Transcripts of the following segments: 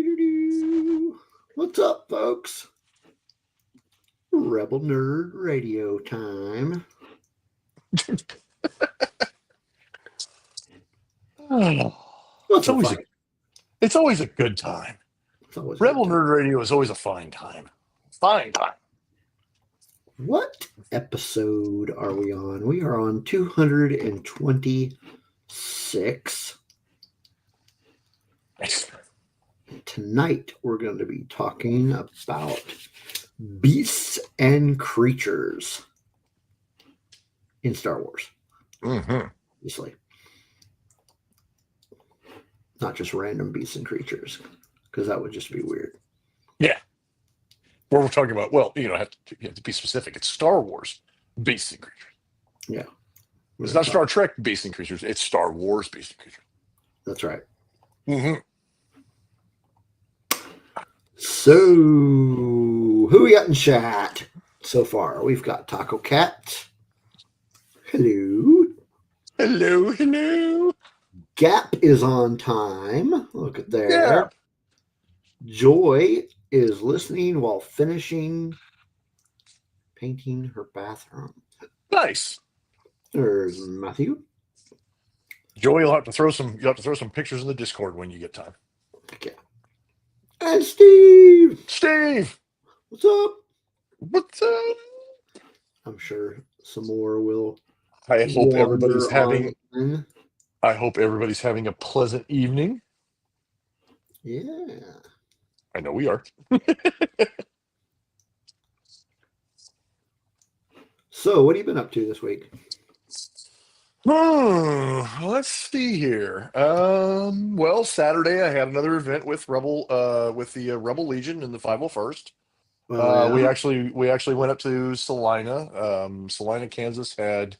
Do-do-do-do-do. What's up, folks? Rebel Nerd Radio time. What's It's a always fight? it's always a good time. It's always a Rebel good time. Nerd Radio is always a fine time. Fine time. What episode are we on? We are on 226. Nice. Tonight, we're going to be talking about beasts and creatures in Star Wars. Mm-hmm. Obviously. Not just random beasts and creatures, because that would just be weird. Yeah. What we're talking about, well, you have to be specific. It's Star Wars beasts and creatures. Yeah. It's not Star Trek beasts and creatures. It's Star Wars beasts and creatures. That's right. Mm-hmm. So, who we got in chat so far? We've got Taco Cat. Hello. Hello, hello. Gap is on time. Look at there. Yeah. Joy is listening while finishing painting her bathroom. Nice. There's Matthew. Joey, you'll have to throw some pictures in the Discord when you get time. Okay. And Steve. Steve, What's up? what's up? I'm sure some more will. I hope everybody's wander having on. I hope everybody's having a pleasant evening. Yeah. I know we are. So, what have you been up to this week? Let's see here. Well, Saturday I had another event with the Rebel Legion in the 501st. Well, We yeah. actually went up to Salina. Salina, Kansas had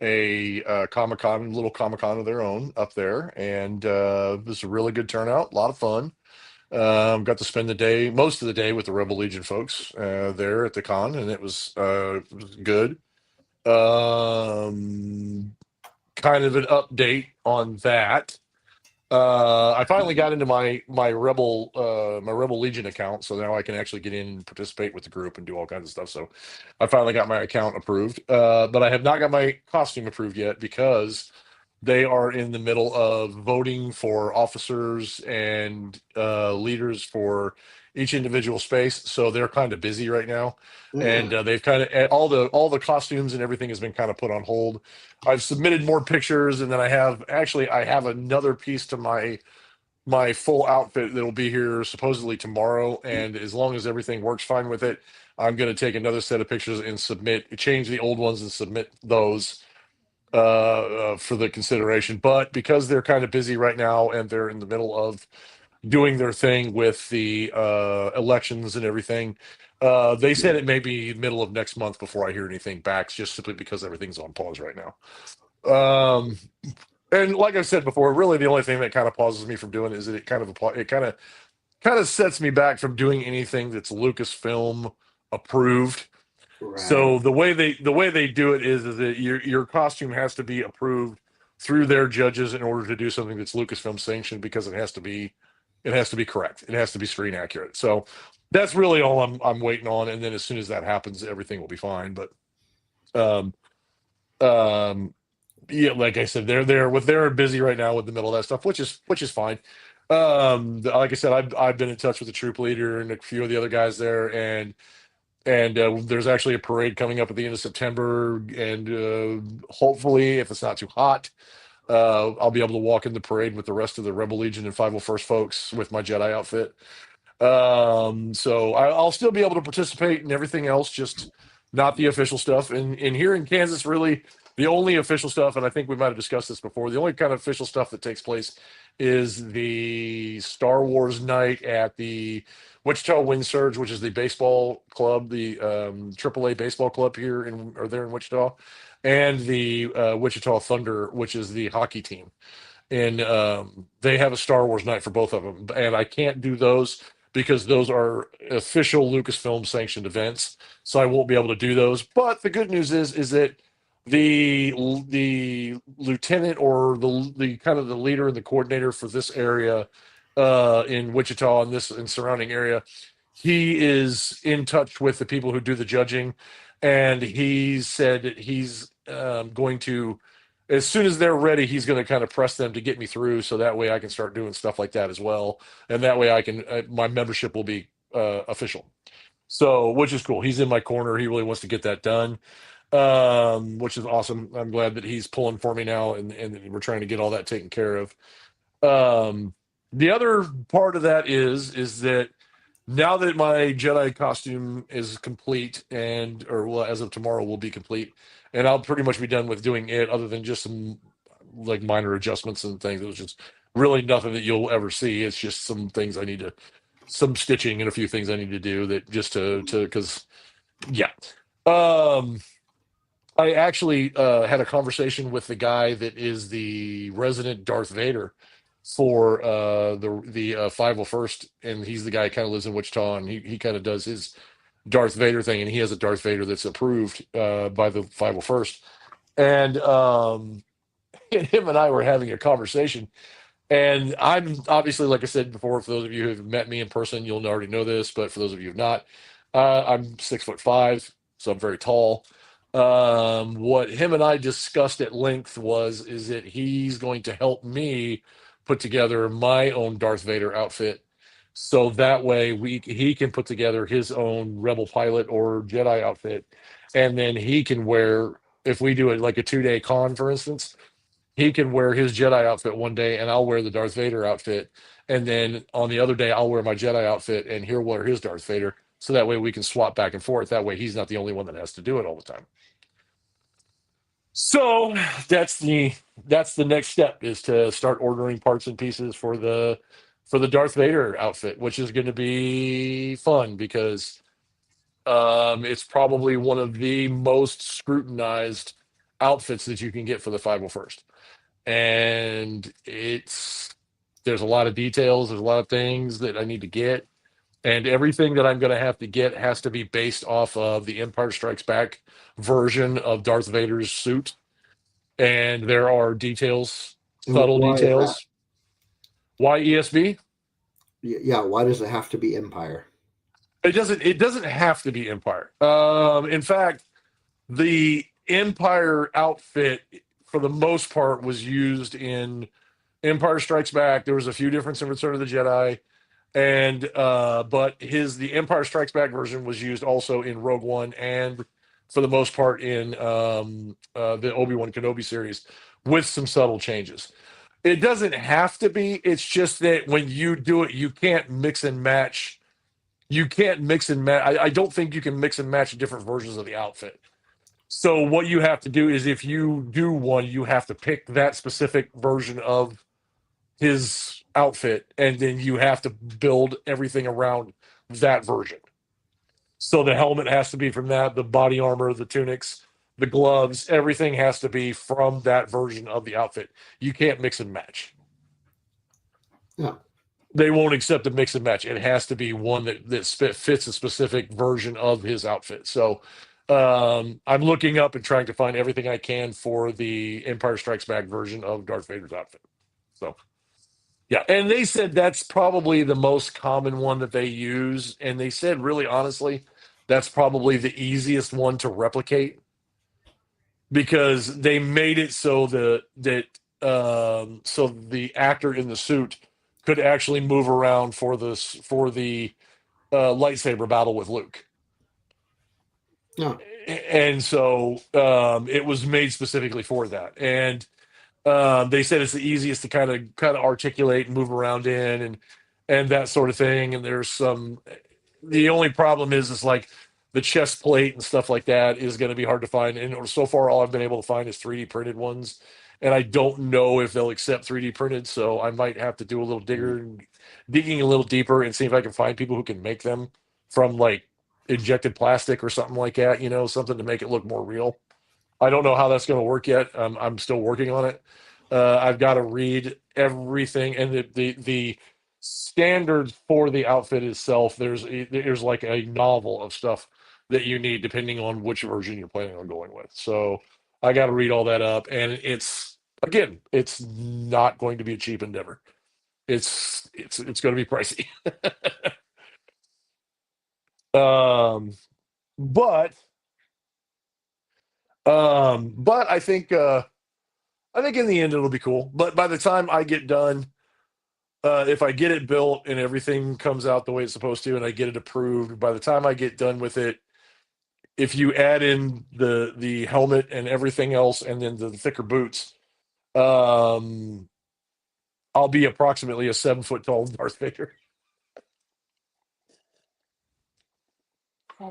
a little Comic Con of their own up there, and it was a really good turnout, a lot of fun. Got to spend most of the day with the Rebel Legion folks there at the con, and it was good. Kind of an update on that. I finally got into my Rebel Legion account, so now I can actually get in and participate with the group and do all kinds of stuff. So I finally got my account approved, but I have not got my costume approved yet because they are in the middle of voting for officers and leaders for each individual space. So they're kind of busy right now, and they've kind of all the costumes and everything has been kind of put on hold. I've submitted more pictures, and then I have another piece to my full outfit that'll be here supposedly tomorrow. And as long as everything works fine with it, I'm going to take another set of pictures and change the old ones and submit those for the consideration. But because they're kind of busy right now and they're in the middle of doing their thing with the elections and everything, they said it may be middle of next month before I hear anything back, just simply because everything's on pause right now. And like I said before, really the only thing that kind of pauses me from doing is that it kind of sets me back from doing anything that's Lucasfilm approved. Right. So the way they do it is that your costume has to be approved through their judges in order to do something that's Lucasfilm sanctioned, because it has to be correct. It has to be screen accurate. So that's really all I'm waiting on, and then as soon as that happens, everything will be fine. But um yeah, like I said, they're busy right now with the middle of that stuff, which is fine. Like I said, I've been in touch with the troop leader and a few of the other guys there, and there's actually a parade coming up at the end of September, and hopefully, if it's not too hot, I'll be able to walk in the parade with the rest of the Rebel Legion and 501st folks with my Jedi outfit. So I'll still be able to participate in everything else, just not the official stuff. And here in Kansas, really, the only official stuff, and I think we might have discussed this before, the only kind of official stuff that takes place is the Star Wars night at the Wichita Wind Surge, which is the baseball club, the AAA baseball club there in Wichita, and the Wichita Thunder, which is the hockey team. And they have a Star Wars night for both of them, and I can't do those because those are official Lucasfilm sanctioned events, so I won't be able to do those. But the good news is that the lieutenant, or the kind of the leader and the coordinator for this area, in Wichita and this and surrounding area. He is in touch with the people who do the judging, and he said that he's going to, as soon as they're ready, he's going to kind of press them to get me through, so that way I can start doing stuff like that as well, and that way I can my membership will be official. So, which is cool. He's in my corner. He really wants to get that done, which is awesome. I'm glad that he's pulling for me now, and we're trying to get all that taken care of. Um, the other part of that is that now that my Jedi costume is complete, and or well, as of tomorrow will be complete, and I'll pretty much be done with doing it, other than just some like minor adjustments and things. It was just really nothing that you'll ever see. It's just some things I need to, some stitching and a few things I need to do that just to because yeah. Um, I actually had a conversation with the guy that is the resident Darth Vader for the 501st, and he's the guy who kind of lives in Wichita, and he kind of does his Darth Vader thing, and he has a Darth Vader that's approved by the 501st, and him and I were having a conversation, and I'm obviously, like I said before, for those of you who have met me in person, you'll already know this. But for those of you who have not, I'm 6'5", so I'm very tall. What him and I discussed at length is that he's going to help me put together my own Darth Vader outfit, so that way he can put together his own Rebel pilot or Jedi outfit, and then he can wear, if we do it like a 2-day con, for instance, he can wear his Jedi outfit one day, and I'll wear the Darth Vader outfit. And then on the other day, I'll wear my Jedi outfit, and he'll wear his Darth Vader. So that way we can swap back and forth. That way he's not the only one that has to do it all the time. So that's the next step, is to start ordering parts and pieces for the Darth Vader outfit, which is going to be fun because it's probably one of the most scrutinized outfits that you can get for the 501st, and there's a lot of details, there's a lot of things that I need to get, and everything that I'm going to have to get has to be based off of the Empire Strikes Back version of Darth Vader's suit, and there are details, And subtle why is that? details. Why ESB? Yeah, why does it have to be Empire? It doesn't have to be Empire. In fact, the Empire outfit for the most part was used in Empire Strikes Back. There was a few differences in Return of the Jedi, and but the Empire Strikes Back version was used also in Rogue One, and for the most part in the Obi-Wan Kenobi series, with some subtle changes. It doesn't have to be. It's just that when you do it, you can't mix and match. You can't mix and match. I don't think you can mix and match different versions of the outfit. So what you have to do is, if you do one, you have to pick that specific version of his outfit, and then you have to build everything around that version. So the helmet has to be from that, the body armor, the tunics, the gloves, everything has to be from that version of the outfit. You can't mix and match. Yeah. They won't accept a mix and match. It has to be one that fits a specific version of his outfit. So I'm looking up and trying to find everything I can for the Empire Strikes Back version of Darth Vader's outfit. So yeah, and they said that's probably the most common one that they use, and they said, really honestly, that's probably the easiest one to replicate, because they made it so so the actor in the suit could actually move around for the lightsaber battle with Luke. Yeah. And so it was made specifically for that. And they said it's the easiest to kind of articulate and move around in, and that sort of thing. And there's some. The only problem is like the chest plate and stuff like that is going to be hard to find. And so far, all I've been able to find is 3D printed ones, and I don't know if they'll accept 3D printed. So I might have to do a little digging a little deeper, and see if I can find people who can make them from like injected plastic or something like that. Something to make it look more real. I don't know how that's going to work yet. I'm still working on it. I've got to read everything, and the standards for the outfit itself. There's like a novel of stuff that you need depending on which version you're planning on going with. So I got to read all that up, and it's not going to be a cheap endeavor. it's going to be pricey. um, but but I think in the end it'll be cool. But by the time I get done, if I get it built and everything comes out the way it's supposed to, and I get it approved, by the time I get done with it, if you add in the helmet and everything else, and then the thicker boots, um, I'll be approximately a 7 foot tall Darth Vader.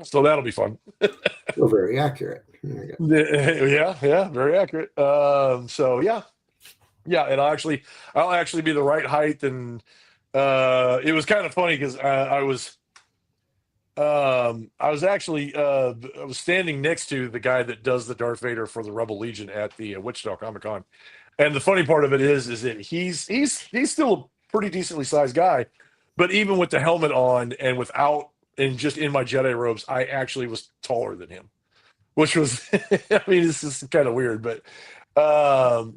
So that'll be fun. Still very accurate. Yeah, very accurate. So yeah, and I'll actually be the right height, and it was kind of funny because I was actually I was standing next to the guy that does the Darth Vader for the Rebel Legion at the Wichita Comic Con, and the funny part of it is that he's still a pretty decently sized guy, but even with the helmet on and without and just in my Jedi robes, I actually was taller than him, which was I mean it's just kind of weird, but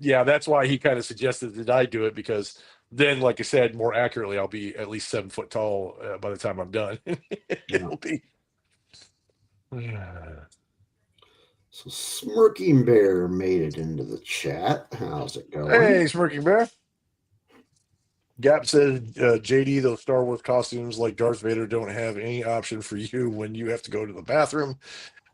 yeah, that's why he kind of suggested that I do it, because then, like I said, more accurately, I'll be at least 7 foot tall by the time I'm done. Yeah. It'll be. So Smirking Bear made it into the chat. How's it going? Hey, Smirking Bear. Gap said, JD, those Star Wars costumes like Darth Vader don't have any option for you when you have to go to the bathroom.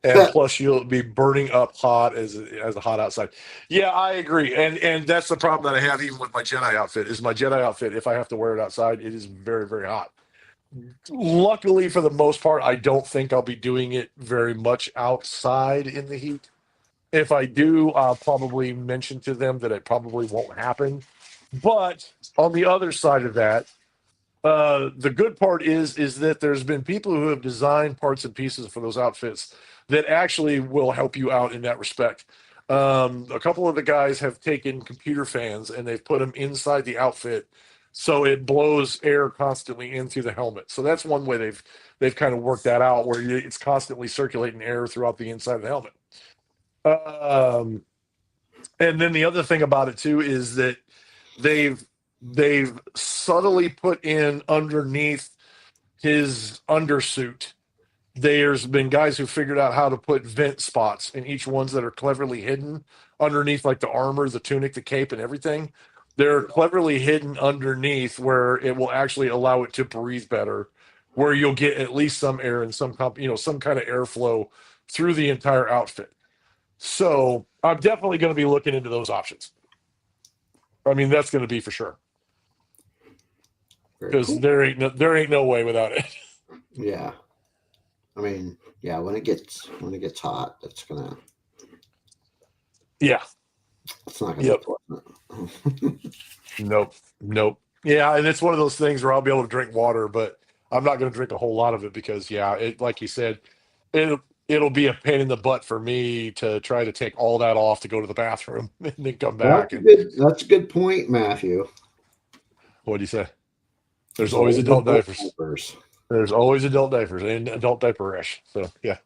And plus, you'll be burning up hot as hot outside. Yeah, I agree, and that's the problem that I have even with my Jedi outfit. Is my Jedi outfit, if I have to wear it outside, it is very, very hot. Luckily, for the most part, I don't think I'll be doing it very much outside in the heat. If I do, I'll probably mention to them that it probably won't happen. But on the other side of that, the good part is that there's been people who have designed parts and pieces for those outfits that actually will help you out in that respect. A couple of the guys have taken computer fans and they've put them inside the outfit, so it blows air constantly in through the helmet. So that's one way they've kind of worked that out, where it's constantly circulating air throughout the inside of the helmet. Um, and then the other thing about it too is that they've they've subtly put in underneath his undersuit. There's been guys who figured out how to put vent spots in each ones that are cleverly hidden underneath, like the armor, the tunic, the cape, and everything. They're cleverly hidden underneath where it will actually allow it to breathe better, where you'll get at least some air and some some kind of airflow through the entire outfit. So I'm definitely going to be looking into those options. I mean, that's going to be for sure, Very because cool. there ain't no way without it. Yeah. I mean, yeah, when it gets hot, it's Yeah. not gonna Yep. be pleasant. Nope. Yeah, and it's one of those things where I'll be able to drink water, but I'm not going to drink a whole lot of it because, yeah, it, like you said, it'll be a pain in the butt for me to try to take all that off to go to the bathroom and then come back. And That's a good point, Matthew. what do you say? There's There's always always adult adult diapers. diapers. There's always adult diapers and adult diaper rash. So yeah,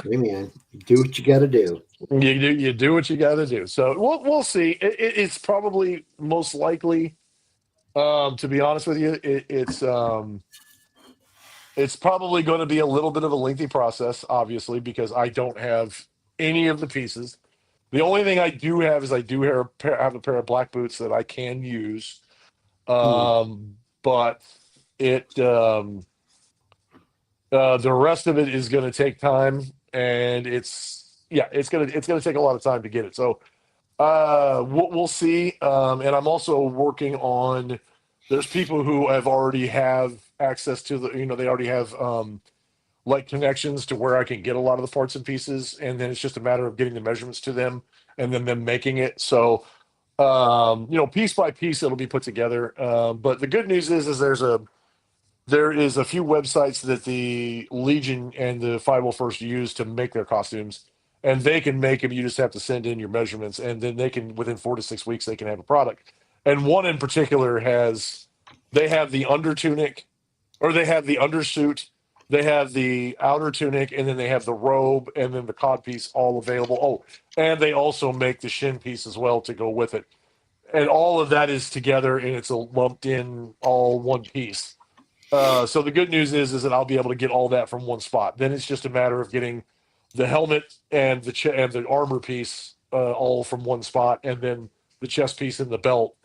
Hey man, do what you gotta do. you do what you got to do. So we'll see. It's probably most likely. To be honest with you, it's probably going to be a little bit of a lengthy process, obviously, because I don't have any of the pieces. The only thing I do have is I do have a pair of black boots that I can use, Hmm. but it the rest of it is going to take time, and it's gonna take a lot of time to get it. So we'll see. And I'm also working on. There's people who have already have access to they already have like connections to where I can get a lot of the parts and pieces, and then it's just a matter of getting the measurements to them and then them making it. So piece by piece, it'll be put together. But the good news is there is a few websites that the Legion and the 501st use to make their costumes, and they can make them. You just have to send in your measurements, and then they can, within 4 to 6 weeks, they can have a product. And one in particular they have the under tunic, or they have the undersuit, they have the outer tunic, and then they have the robe, and then the cod piece all available. Oh, and they also make the shin piece as well to go with it. and all of that is together, and it's a lumped in all one piece. So the good news is that I'll be able to get all that from one spot. Then it's just a matter of getting the helmet and and the armor piece all from one spot, and then the chest piece and the belt.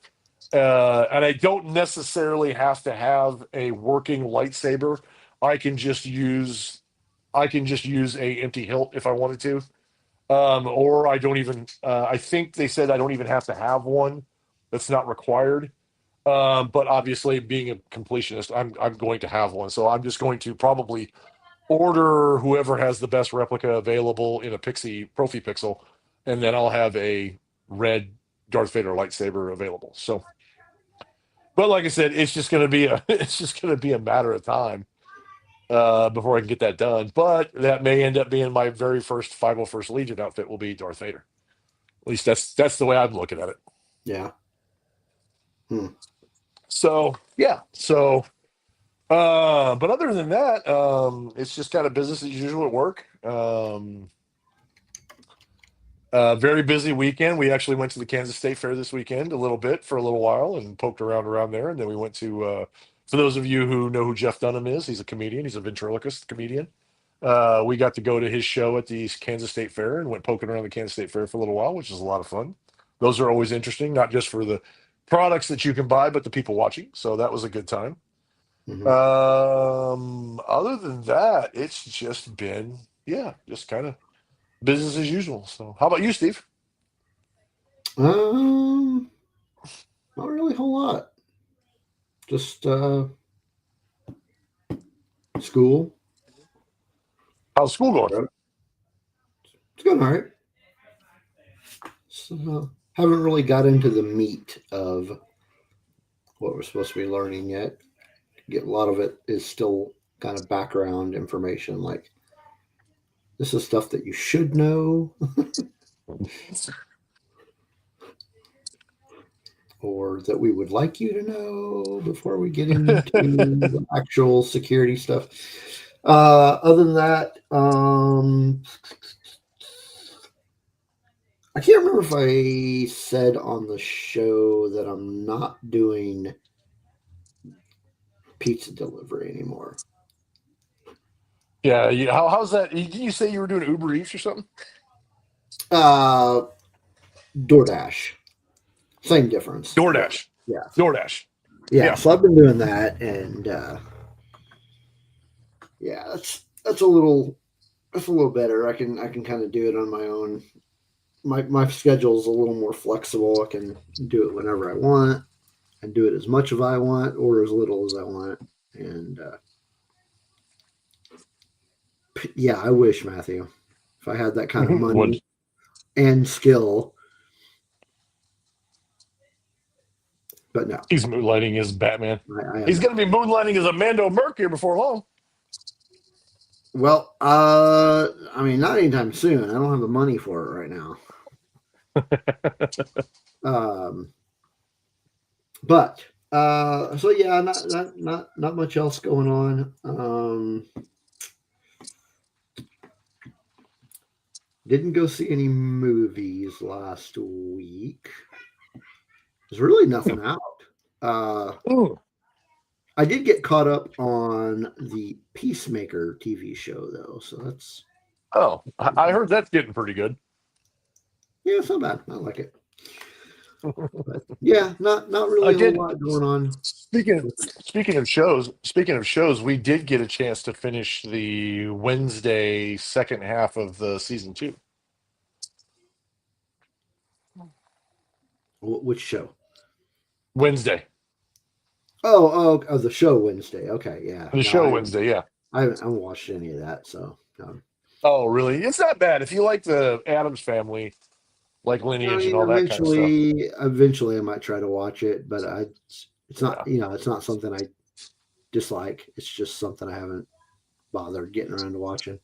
And I don't necessarily have to have a working lightsaber. I can just use I can just use a empty hilt if I wanted to. Or I don't even. I think they said I don't even have to have one. That's not required. But obviously, being a completionist, I'm going to have one. So I'm just going to probably order whoever has the best replica available in a Pixie Profi Pixel, and then I'll have a red Darth Vader lightsaber available. So, but like I said, it's just going to be a it's just going to be a matter of time before I can get that done. But that may end up being my very first 501st Legion outfit will be Darth Vader. At least that's the way I'm looking at it. Yeah. Hmm. So yeah. But other than that, it's just kind of business as usual at work. Very busy weekend. We actually went to the Kansas State Fair this weekend a little bit for a little while and poked around there. And then we went to, for those of you who know who Jeff Dunham is, he's a comedian. He's a ventriloquist comedian. We got to go to his show at the Kansas State Fair and went poking around the Kansas State Fair for a little while, which is a lot of fun. Those are always interesting, not just for the products that you can buy, but the people watching. So that was a good time. Mhm. Other than that, it's just been, yeah, just kind of business as usual. So how about you, Steve? Um, not really a whole lot. Just school. How's school going? It's going all right. So, haven't really got into the meat of what we're supposed to be learning yet. Get a lot of it is still kind of background information, like this is stuff that you should know, or that we would like you to know before we get into the actual security stuff. Other than that, I can't remember if I said on the show that I'm not doing pizza delivery anymore. Yeah, how's that? Did you say you were doing Uber Eats or something? Uh, DoorDash, same difference. But DoorDash. yeah, DoorDash. yeah. Yeah. So I've been doing that, and yeah, that's a little better. I can kind of do it on my own. My schedule is a little more flexible. I can do it whenever I want and do it as much as I want or as little as I want. And yeah, I wish, Matthew, if I had that kind of Would money and skill, but no, he's moonlighting as Batman. I am He's not. going to be moonlighting as Amando Merc here before long. Well, I mean, not anytime soon. I don't have the money for it right now. Um, but so yeah, not much else going on. Didn't go see any movies last week. There's really nothing out. Ooh. I did get caught up on the Peacemaker TV show though, so that's Oh, I heard that's getting pretty good. yeah, it's not bad. I like it. But yeah, not I really a whole did. lot going on. Speaking of shows, we did get a chance to finish the Wednesday second half of the season 2. Which show? Wednesday, Oh, the show Wednesday. Okay, yeah. the No, show Wednesday, yeah. I haven't watched any of that, so Oh, really? It's not bad if you like the Adams family, like I lineage and mean, all that kind of stuff. eventually, I might try to watch it, but it's not, Yeah, it's not something I dislike. It's just something I haven't bothered getting around to watching.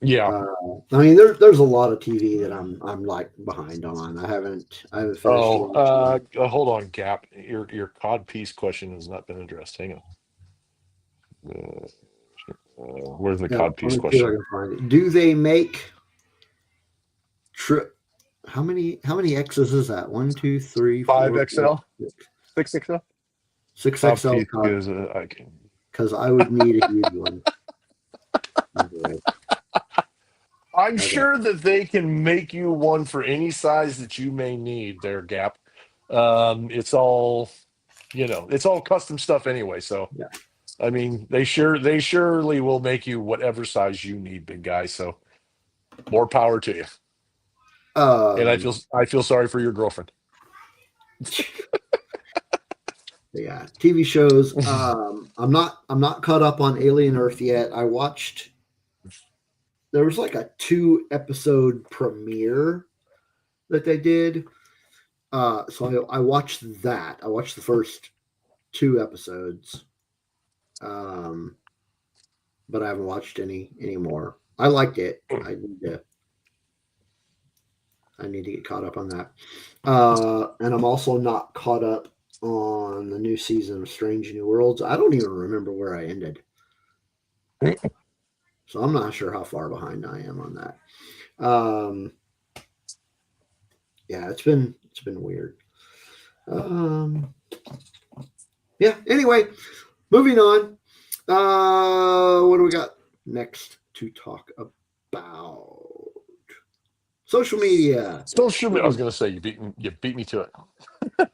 yeah. Uh, I mean, there's a lot of TV that I'm like behind on. I haven't finished Oh, watching. hold on, Cap. Your cod piece question has not been addressed. Hang on. Where's the Yeah, cod let piece me see if I question? can find it. Do they make trip? How many X's is that? 1, 2, 3, 4, 5, 5XL, 6XL. 6 How XL big is it? I can. because I would need a huge one. Okay. I'm Okay. sure that they can make you one for any size that you may need there, Gap. It's all, it's all custom stuff anyway. So, Yeah. I mean, they surely will make you whatever size you need, big guy. So, more power to you. And Um. I feel sorry for your girlfriend. Yeah. TV shows. I'm not caught up on Alien Earth yet. I watched. There was like a 2 episode premiere that they did. So I watched that. I watched the first 2 episodes. Um, but I haven't watched any more. I liked it. I need to get caught up on that. And I'm also not caught up on the new season of Strange New Worlds. I don't even remember where I ended. So I'm not sure how far behind I am on that. Yeah, it's been weird. Yeah. Anyway, moving on. What do we got next to talk about? Social media. Social media. I was going to say you beat me to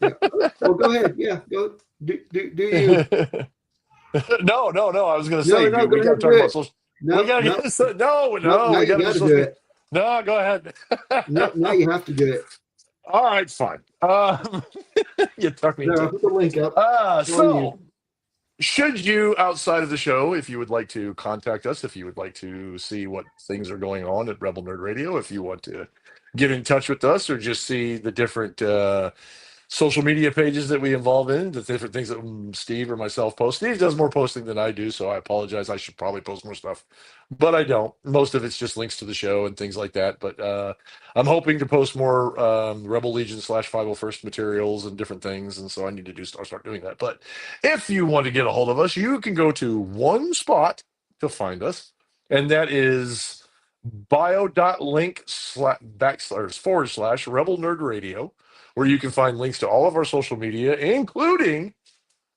Yeah. Well, go ahead. Yeah. Go. Do you? it. No. I was going to say No. Go we got ahead to and talk do about it. social. We No. got to No. get No. Now we got you to do got to social do media. it. No, go ahead. No. Now you have to do it. All right, fine. You tuck me There. into I'll it. put the link up. It's on you. So should you, outside of the show, if you would like to contact us, if you would like to see what things are going on at Rebel Nerd Radio, if you want to get in touch with us or just see the different social media pages that we involve in, the different things that Steve or myself post. Steve does more posting than I do, so I apologize. I should probably post more stuff, but I don't. Most of it's just links to the show and things like that. But I'm hoping to post more Rebel Legion /501st materials and different things, and so I need to start doing that. But if you want to get a hold of us, you can go to one spot to find us, and that is bio.link / Rebel Nerd Radio, where you can find links to all of our social media, including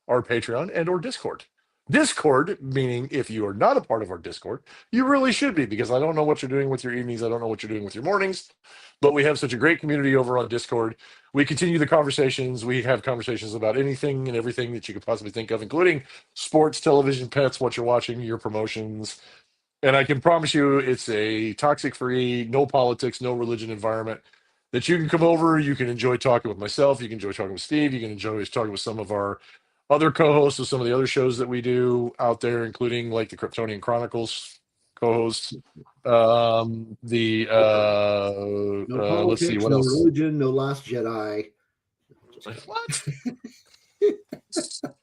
our Patreon and or Discord. Discord, meaning if you are not a part of our Discord, you really should be, because I don't know what you're doing with your evenings. I don't know what you're doing with your mornings, but we have such a great community over on Discord. We continue the conversations. We have conversations about anything and everything that you could possibly think of, including sports, television, pets, what you're watching, your promotions. And I can promise you it's a toxic free, no politics, no religion environment that you can come over. You can enjoy talking with myself. You can enjoy talking with Steve. You can enjoy talking with some of our other co-hosts of some of the other shows that we do out there, including like the Kryptonian Chronicles co-hosts. The No let's see politics. what No else. religion. No Last Jedi. Just kidding. What?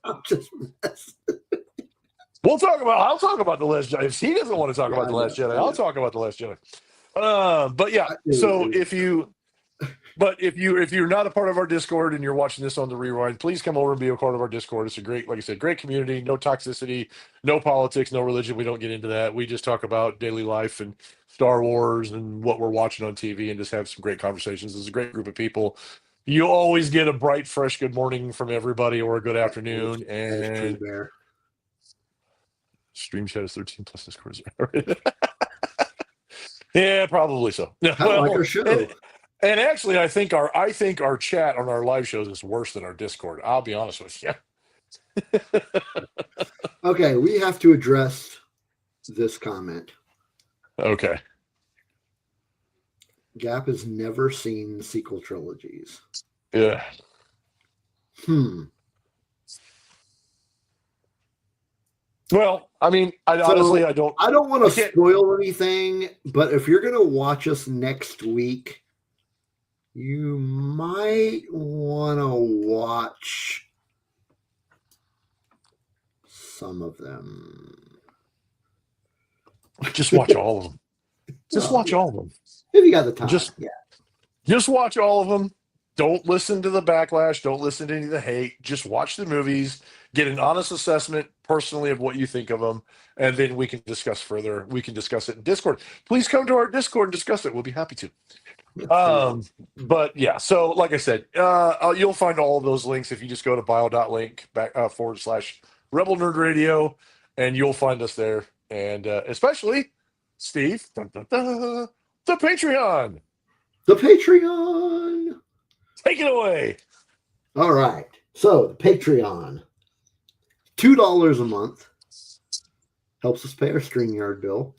I'm just messing. I'll talk about the Last Jedi. If he doesn't want to talk Yeah, about I the know. Last Jedi, I I'll know. talk about the Last Jedi. But yeah, so It if you're not a part of our Discord and you're watching this on the rewind, please come over and be a part of our Discord. It's a great, like I said, great community. No toxicity, no politics, no religion. We don't get into that. We just talk about daily life and Star Wars and what we're watching on TV and just have some great conversations. It's a great group of people. You always get a bright, fresh good morning from everybody or a good afternoon. that is true, And Bear. Stream Chat is 13 plus Discord. Yeah, probably so. Kind of like Well, our and show. and actually, I think our chat on our live shows is worse than our Discord. I'll be honest with you. Okay, we have to address this comment. Okay. Gap has never seen sequel trilogies. Yeah. Well, I mean, honestly, I don't. I don't want I to can't. spoil anything, but if you're going to watch us next week, you might want to watch some of them. Just watch all of them. Just watch all of them. If you got the time. Just watch all of them. Don't listen to the backlash. Don't listen to any of the hate. Just watch the movies. Get an honest assessment. personally of what you think of them, and then we can discuss further. We can discuss it in Discord. Please come to our Discord and discuss it. We'll be happy to. But yeah, so like I said, you'll find all of those links if you just go to bio.link / Rebel Nerd Radio, and you'll find us there. And especially, Steve, the Patreon. The Patreon. Take it away. All right. So the Patreon, $2 a month, helps us pay our StreamYard bill.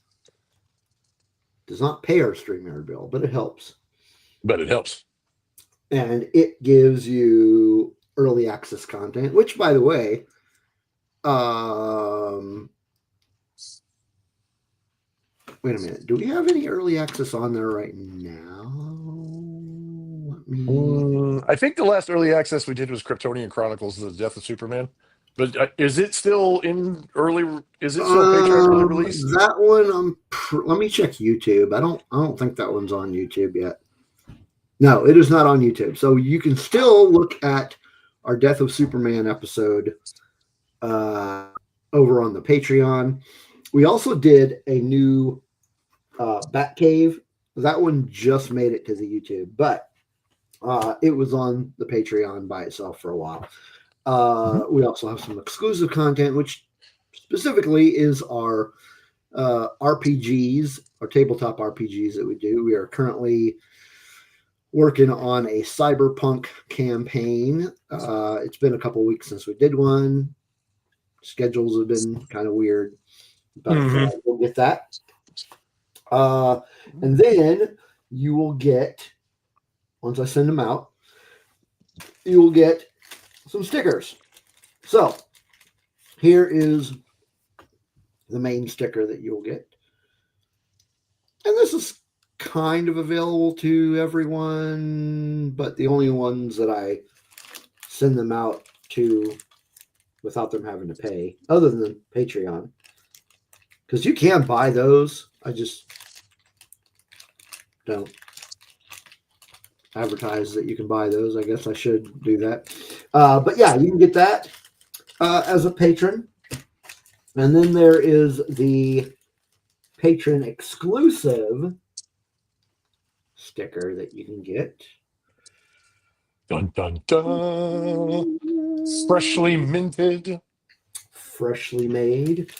Does not pay our StreamYard bill, but it helps. But it helps. And it gives you early access content, which, by the way, wait a minute. Do we have any early access on there right now? I think the last early access we did was Kryptonian Chronicles: The Death of Superman. But is it still in early? Is it still Patreon early release? That one, let me check YouTube. I don't think that one's on YouTube yet. No, it is not on YouTube. So you can still look at our Death of Superman episode over on the Patreon. We also did a new Batcave. That one just made it to the YouTube, but it was on the Patreon by itself for a while. We also have some exclusive content, which specifically is our RPGs, our tabletop RPGs that we do. We are currently working on a cyberpunk campaign. It's been a couple weeks since we did one. Schedules have been kind of weird, but we'll get that. And then you will get, once I send them out, you will get some stickers. So here is the main sticker that you'll get. And this is kind of available to everyone, but the only ones that I send them out to without them having to pay, other than Patreon. Because you can buy those. I just don't advertise that you can buy those. I guess I should do that. But yeah, you can get that as a patron. And then there is the patron exclusive sticker that you can get. Dun, dun, dun. Freshly minted. Freshly made.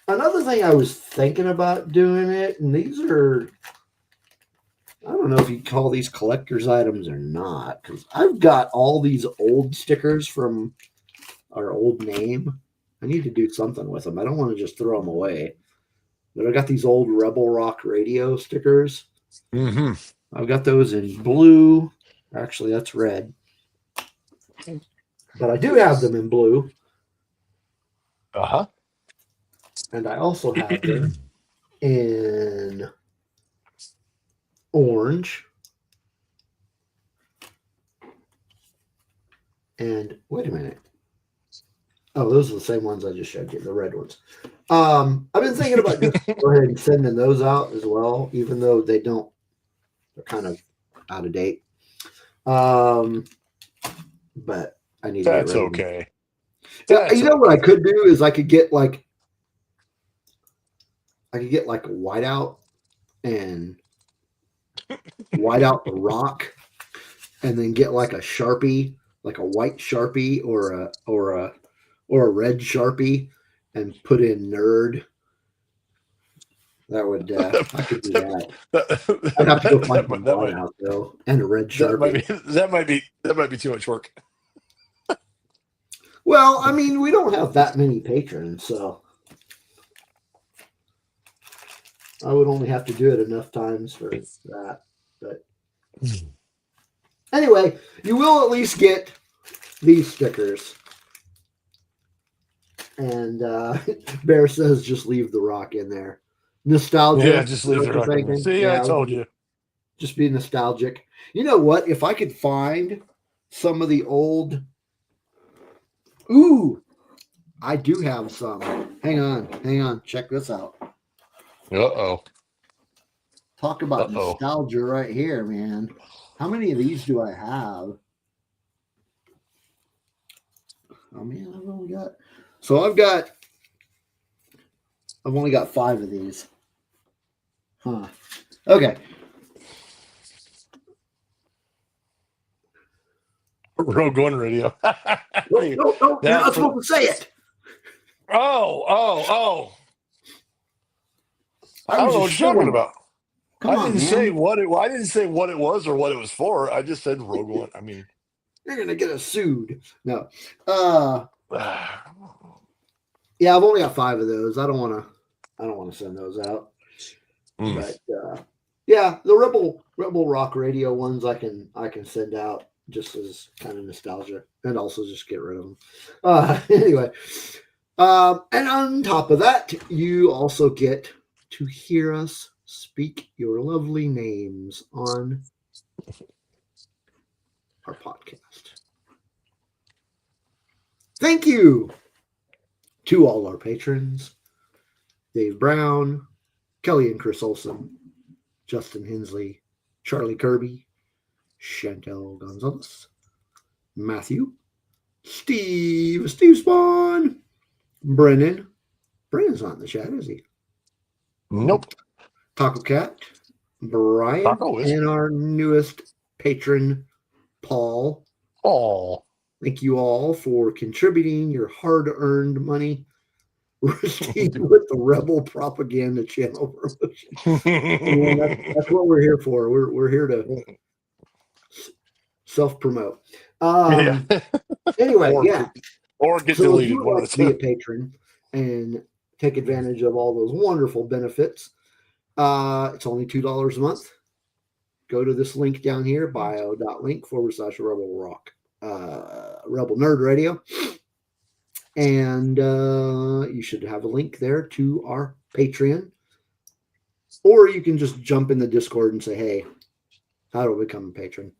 Another thing I was thinking about doing it, and these are, I don't know if you call these collector's items or not, because I've got all these old stickers from our old name. I need to do something with them. I don't want to just throw them away. But I got these old Rebel Rock radio stickers. I've got those in blue. Actually, that's red. But I do have them in blue. And I also have them in orange. And wait a minute. Oh, those are the same ones I just showed you, the red ones. I've been thinking about just go ahead and sending those out as well, even though they're kind of out of date. But I need to That's get rid okay. Of you know what I could do is I could get like whiteout and whiteout the rock, and then get like a Sharpie, like a white Sharpie or a red Sharpie, and put in nerd. That would I could do that. I'd have to go find some whiteout though, and a red Sharpie. That might be too much work. Well, I mean, we don't have that many patrons, so I would only have to do it enough times for that. But anyway, you will at least get these stickers. And Bear says just leave the rock in there. Nostalgia. Yeah, just leave the rock in there. See, I told you. Just be nostalgic. You know what? If I could find some of the old... Ooh! I do have some. Hang on. Check this out. Uh-oh. Talk about nostalgia right here, man. How many of these do I have? Oh, man, I've only got... So I've got I've only got 5 of these. Huh. Okay. Rogue One radio. No, you're not That's supposed to say it. oh. I I was don't know what just you're talking saying. about. Come on, man. I didn't say what it was or what it was for. I just said Rogue One. I mean, You're gonna get us sued. No. Yeah, I've only got 5 of those. I don't want to send those out. But yeah, the Rebel Rock Radio ones I can send out just as kind of nostalgia and also just get rid of them. Anyway, and on top of that, you also get to hear us speak your lovely names on our podcast. Thank you to all our patrons: Dave Brown, Kelly and Chris Olson, Justin Hensley, Charlie Kirby, Chantel Gonzalez, Matthew, Steve Spawn, Brennan. Brennan's not in the chat, is he? nope. Taco Cat, Brian, Taco is. and our newest patron, Paul. Oh. Thank you all for contributing your hard-earned money received with the Rebel Propaganda Channel promotion. That's what we're here for. We're here to self-promote. Anyway, or get so deleted. if you would like to be a patron and take advantage of all those wonderful benefits, it's only $2 a month. Go to this link down here, bio.link/Rebel Rock, Rebel Nerd Radio. And you should have a link there to our Patreon. Or you can just jump in the Discord and say, hey, how do I become a patron?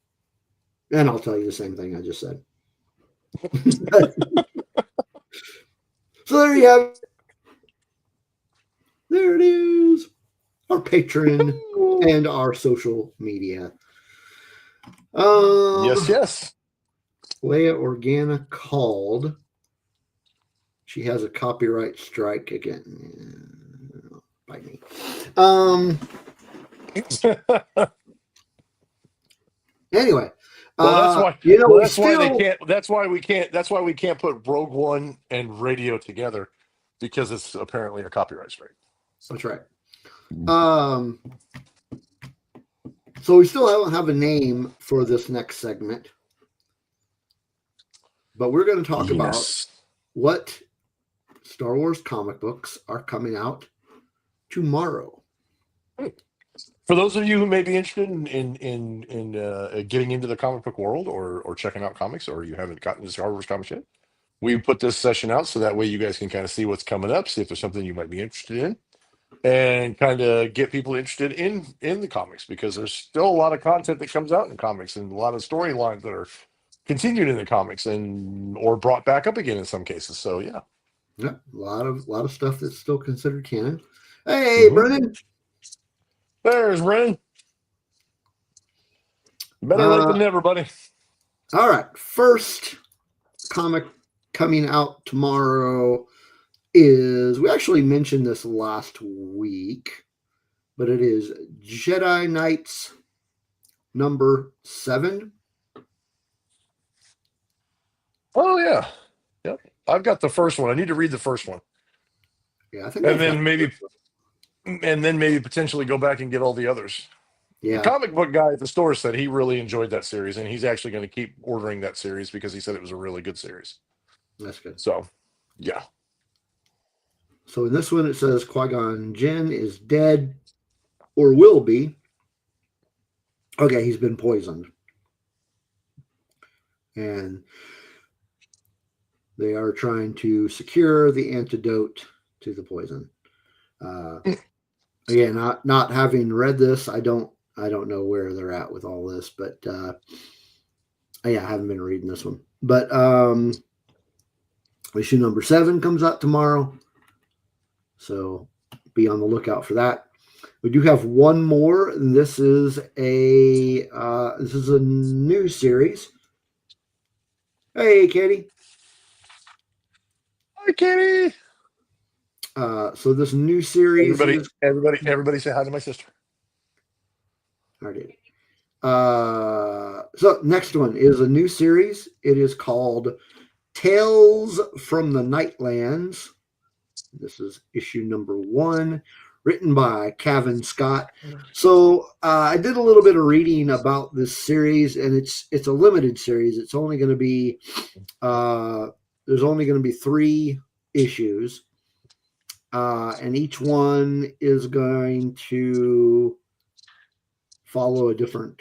And I'll tell you the same thing I just said. So there you have it. There it is. Our Patreon and our social media. Yes. Leia Organa called. She has a copyright strike again. By me. Anyway. That's why we can't put Rogue One and radio together, because it's apparently a copyright strike. That's right. So we still don't have a name for this next segment, but we're going to talk about what Star Wars comic books are coming out tomorrow. For those of you who may be interested in getting into the comic book world or checking out comics, or you haven't gotten to Star Wars comics yet, we put this session out so that way you guys can kind of see what's coming up, see if there's something you might be interested in, and kind of get people interested in the comics, because there's still a lot of content that comes out in comics and a lot of storylines that are continued in the comics or brought back up again in some cases. So yeah, a lot of stuff that's still considered canon. Hey, Brennan. There's Brennan. Better late than never, buddy. All right, first comic coming out tomorrow is, we actually mentioned this last week, but it is Jedi Knights number 7. Oh yeah, yep. I've got the first one. I need to read the first one. Yeah, I think. And then maybe potentially go back and get all the others. Yeah. The comic book guy at the store said he really enjoyed that series, and he's actually going to keep ordering that series because he said it was a really good series. That's good. So, yeah. So in this one, it says Qui-Gon Jinn is dead, or will be. Okay, he's been poisoned. And they are trying to secure the antidote to the poison. Again, not having read this, I don't know where they're at with all this, but yeah, I haven't been reading this one. But issue number 7 comes out tomorrow, so be on the lookout for that. We do have one more. This is a new series. Hey, Katie. Hi, Katie. So this new series Everybody, is everybody, everybody, say hi to my sister. already. So next one is a new series. It is called Tales from the Nightlands. This is issue number 1, written by Kevin Scott. So I did a little bit of reading about this series, and it's a limited series. It's only going to be there's only going to be 3 issues, and each one is going to follow a different.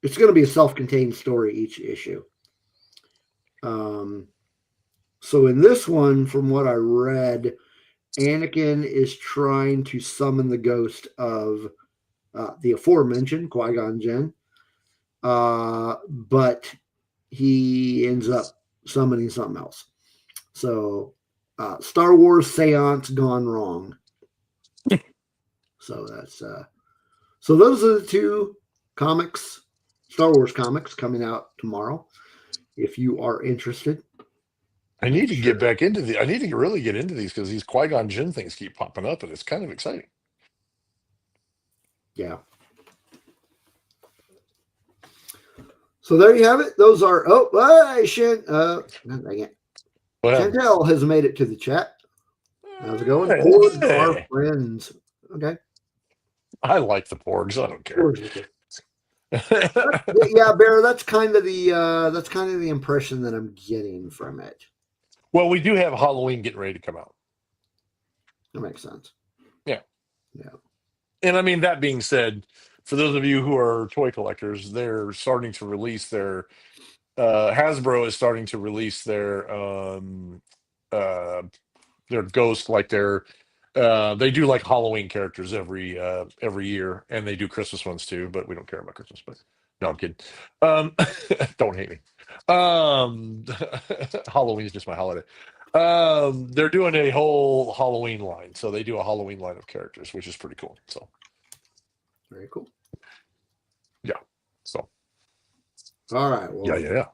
It's going to be a self-contained story each issue. So in this one, from what I read, Anakin is trying to summon the ghost of the aforementioned Qui-Gon Jinn, but he ends up summoning something else. So Star Wars seance gone wrong. So that's so those are the 2 comics, Star Wars comics, coming out tomorrow. If you are interested, I need to get back into the. I need to really get into these because these Qui-Gon Jinn things keep popping up, and it's kind of exciting. Yeah. So there you have it. Those are Chantel has made it to the chat. How's it going? Porgs are friends. Okay. I like the Porgs. I don't care. Yeah, Bear. That's kind of the impression that I'm getting from it. Well, we do have Halloween getting ready to come out. That makes sense. Yeah. Yeah. And I mean, that being said, for those of you who are toy collectors, they're starting to release their Hasbro is starting to release their ghost, like they do like Halloween characters every year, and they do Christmas ones too, but we don't care about Christmas. But no, I'm kidding. Don't hate me. Halloween is just my holiday. They're doing a whole Halloween line, so they do a Halloween line of characters, which is pretty cool. So very cool. Yeah. So all right. Well, yeah.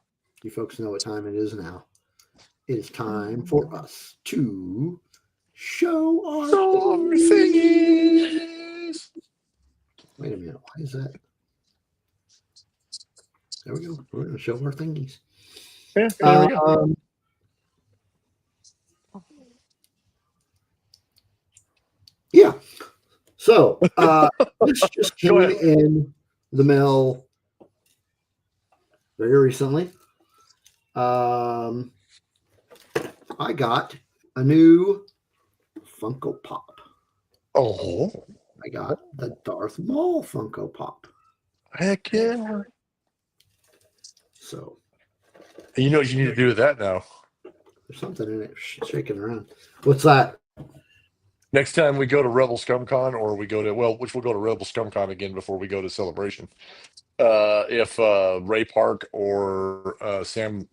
You folks know what time it is now. It is time for us to show our thingies. Wait a minute. Why is that? There we go. We're going to show our thingies. Yeah, there we go. Yeah. So this just came in the mail very recently. I got a new Funko Pop. Oh. I got the Darth Maul Funko Pop. Heck yeah. So. You know what you need to do with that now? There's something in it shaking around. What's that? Next time we go to Rebel ScumCon, or we go to, which we'll go to Rebel ScumCon again before we go to Celebration. If Ray Park or Sam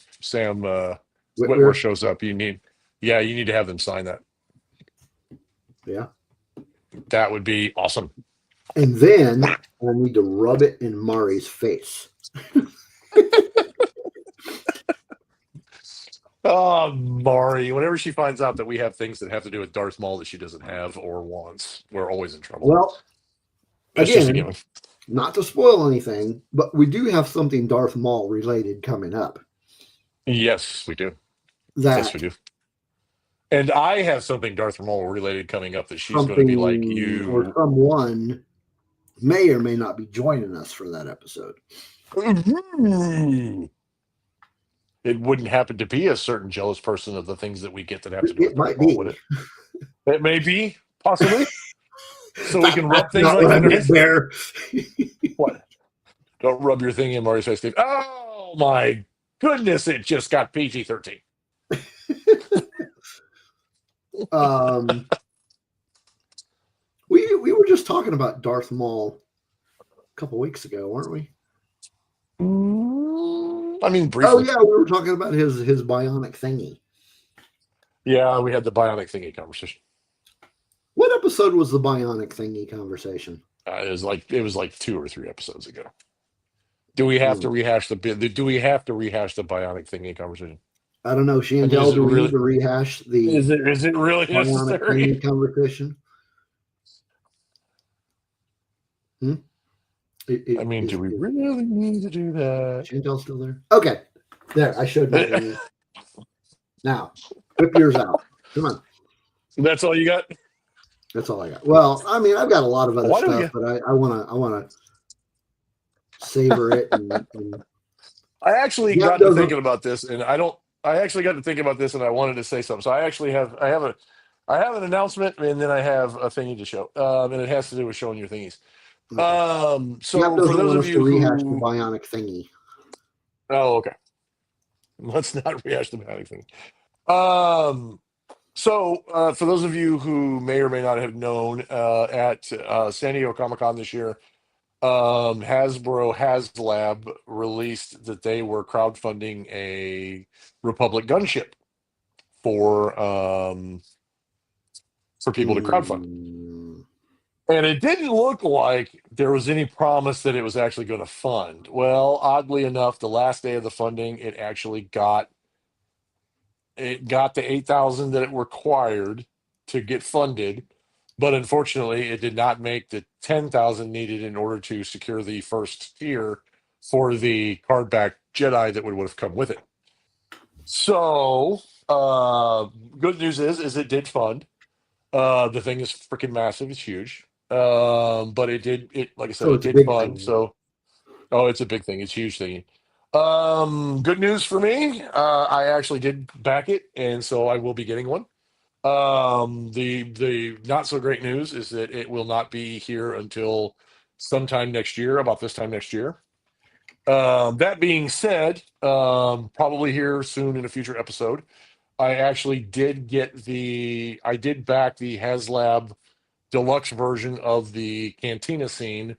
Whitworth shows up, you need to have them sign that. Yeah. That would be awesome. And then I need to rub it in Mari's face. Oh, Mari, whenever she finds out that we have things that have to do with Darth Maul that she doesn't have or wants, we're always in trouble. Well, again, not to spoil anything, but we do have something Darth Maul related coming up. Yes, we do. Yes, we do. And I have something Darth Maul related coming up that she's going to be like, you or someone may or may not be joining us for that episode. It wouldn't happen to be a certain jealous person of the things that we get that have to do with Darth Maul, would it? It may be, possibly. So we can rub things like that. There. What? Don't rub your thing in Mari's face, Steve. Oh my goodness! It just got PG-13. We were just talking about Darth Maul a couple weeks ago, weren't we? I mean, briefly. Oh yeah, we were talking about his bionic thingy. Yeah, we had the bionic thingy conversation. What episode was the bionic thingy conversation? It was like 2 or 3 episodes ago. Do we have to rehash the bionic thingy conversation? I don't know, I mean, is Chantel. it Do we need really to rehash the is it really bionic necessary? thingy conversation? Hmm? I mean, do we Is really need to do that? Chantel still there? Okay, there. I showed my thingy. Now, whip yours out. Come on. That's all you got? That's all I got. Well, I mean, I've got a lot of other Why do we stuff, get? but I wanna savor it and I actually Gap got to doesn't. thinking about this, and I don't. I actually got to thinking about this, and I wanted to say something. So I actually have. I have an announcement, and then I have a thingy to show, and it has to do with showing your thingies. Okay. Gap So for doesn't those want of us to you rehash the who, bionic thingy. oh, okay, let's not rehash the Matic thing. Um, for those of you who may or may not have known, at San Diego Comic Con this year, Hasbro HasLab released that they were crowdfunding a Republic gunship for people to crowdfund. Mm, And it didn't look like there was any promise that it was actually going to fund. Well, oddly enough, the last day of the funding, it got the 8,000 that it required to get funded, but unfortunately, it did not make the 10,000 needed in order to secure the first tier for the cardback Jedi that would have come with it. So, good news is it did fund. The thing is freaking massive. It's huge. But it like I said, so it it's a did big fund. thing. So, oh, it's a big thing. It's a huge thing. Good news for me. I actually did back it, and so I will be getting one. The not so great news is that it will not be here until sometime next year, about this time next year. That being said, probably here soon in a future episode. I actually I did back the HasLab deluxe version of the Cantina scene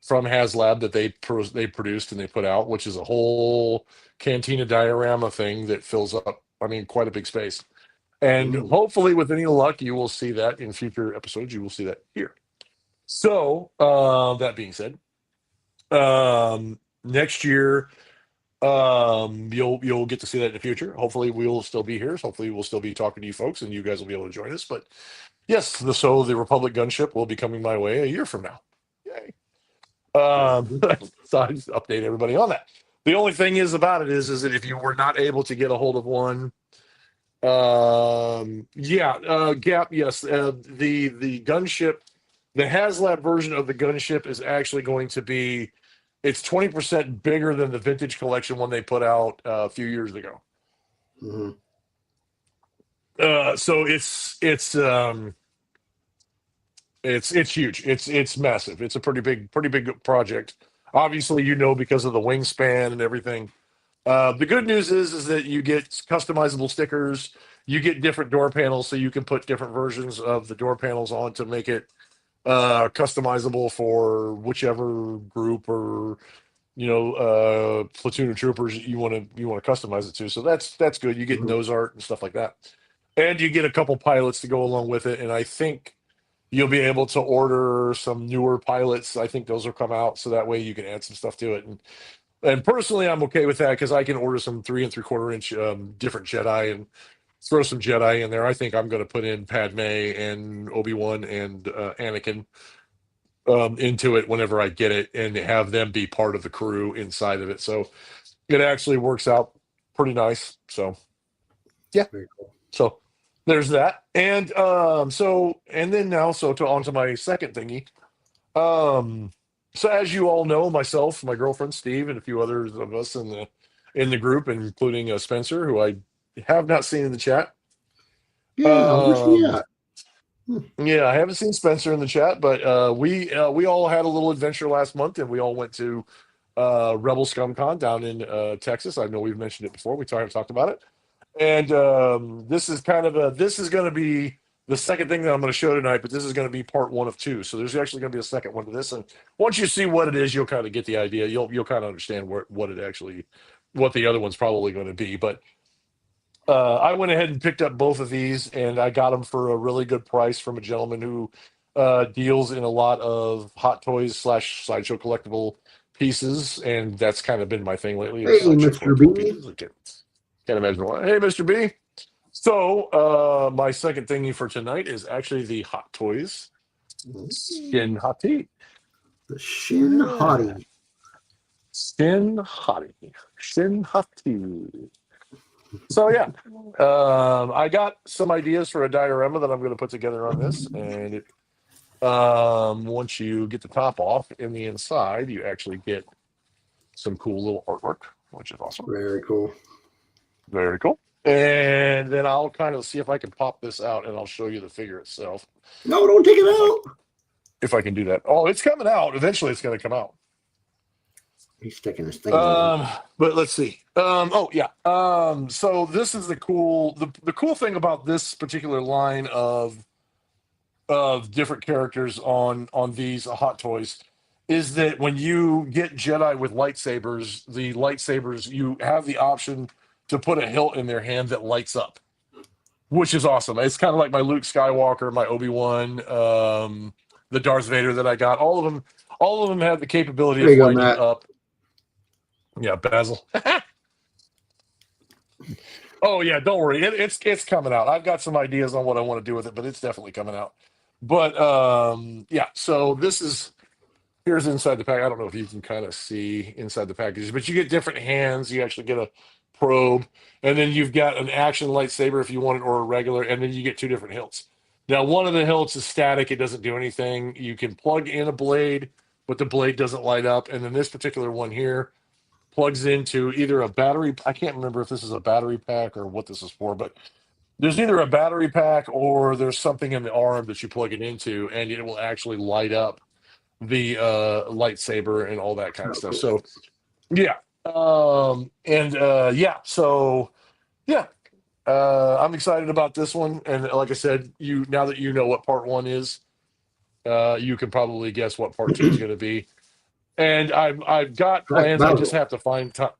from HasLab that they produced and they put out, which is a whole Cantina diorama thing that fills up, I mean, quite a big space. And Mm. hopefully, with any luck, you will see that in future episodes. You will see that here. So, that being said, next year, you'll get to see that in the future. Hopefully, we'll still be here. Hopefully, we'll still be talking to you folks, and you guys will be able to join us. But yes, the Republic gunship will be coming my way a year from now. Yay! So I just update everybody on that. The only thing is about it is that if you were not able to get a hold of one, Gap, yes, the gunship, the HasLab version of the gunship is actually going to be, it's 20% bigger than the vintage collection one they put out a few years ago. Mm-hmm. So it's huge. It's massive. It's a pretty big project. Obviously, because of the wingspan and everything. The good news is that you get customizable stickers. You get different door panels, so you can put different versions of the door panels on to make it customizable for whichever group or platoon of troopers you want to customize it to. So that's good. You get Mm-hmm. nose art and stuff like that, and you get a couple pilots to go along with it. And I think you'll be able to order some newer pilots. I think those will come out, so that way you can add some stuff to it. And personally, I'm okay with that because I can order some 3 3/4 inch different Jedi and throw some Jedi in there. I think I'm going to put in Padme and Obi-Wan and Anakin into it whenever I get it, and have them be part of the crew inside of it. So it actually works out pretty nice. So yeah, Very cool. so there's that. And then now, so to on to my second thingy. Um, so as you all know, myself, my girlfriend Steve, and a few others of us in the group, including Spencer, who I have not seen in the chat. Yeah, where's she Um, at? Hmm. yeah, I haven't seen Spencer in the chat, but we all had a little adventure last month, and we all went to Rebel Scum Con down in Texas. I know we've mentioned it before. We talked about it. And this is going to be the second thing that I'm going to show tonight, but this is going to be part one of two. So there's actually going to be a second one to this. And once you see what it is, you'll kind of get the idea. You'll kind of understand what the other one's probably going to be. But I went ahead and picked up both of these, and I got them for a really good price from a gentleman who deals in a lot of Hot Toys / sideshow collectible pieces, and that's kind of been my thing lately, is Hey, sideshow Mr. collectible B. pieces. Okay. Can't imagine why. Hey, Mr. B. So, my second thingy for tonight is actually the Hot Toys Shin Hati. The Shin Yeah. Hottie. Shin Hati. Shin Hati. So, yeah. I got some ideas for a diorama that I'm going to put together on this. And once you get the top off in the inside, you actually get some cool little artwork, which is awesome. Very cool. Very cool. And then I'll kind of see if I can pop this out and I'll show you the figure itself. No, don't take it If I out. if I can do that. Oh, it's coming out. Eventually it's gonna come out. He's sticking his thing in. Um, but let's see. Oh yeah. So this is the cool thing about this particular line of different characters on these Hot Toys is that when you get Jedi with lightsabers, the lightsabers you have the option to put a hilt in their hand that lights up, which is awesome. It's kind of like my Luke Skywalker, my Obi-Wan, the Darth Vader that I got. All of them have the capability There of you go, lighting Matt. up. Yeah, Basil. Oh yeah, don't worry. It's coming out. I've got some ideas on what I want to do with it, but it's definitely coming out. But yeah, so this is here's inside the pack. I don't know if you can kind of see inside the package, but you get different hands. You actually get a probe, and then you've got an action lightsaber if you want it, or a regular, and then you get two different hilts. Now, one of the hilts is static; it doesn't do anything. You can plug in a blade, but the blade doesn't light up. And then this particular one here plugs into either a battery. I can't remember if this is a battery pack or what this is for, but there's either a battery pack or there's something in the arm that you plug it into, and it will actually light up the lightsaber and all that kind of Oh, stuff. cool. So yeah, and yeah, so yeah, I'm excited about this one. And like I said, you now that you know what part one is, you can probably guess what part two is going to be. And I've got Crack plans. I just Basil. have to find time.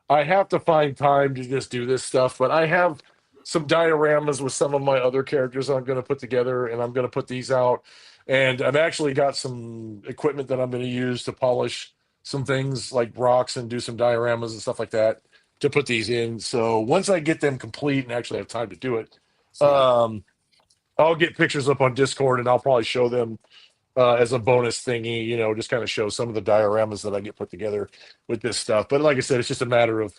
I have to find time to just do this stuff, but I have some dioramas with some of my other characters I'm going to put together, and I'm going to put these out. And I've actually got some equipment that I'm going to use to polish some things like rocks and do some dioramas and stuff like that to put these in. So once I get them complete and actually have time to do it, Yeah. um, I'll get pictures up on Discord and I'll probably show them as a bonus thingy, just kind of show some of the dioramas that I get put together with this stuff. But like I said, it's just a matter of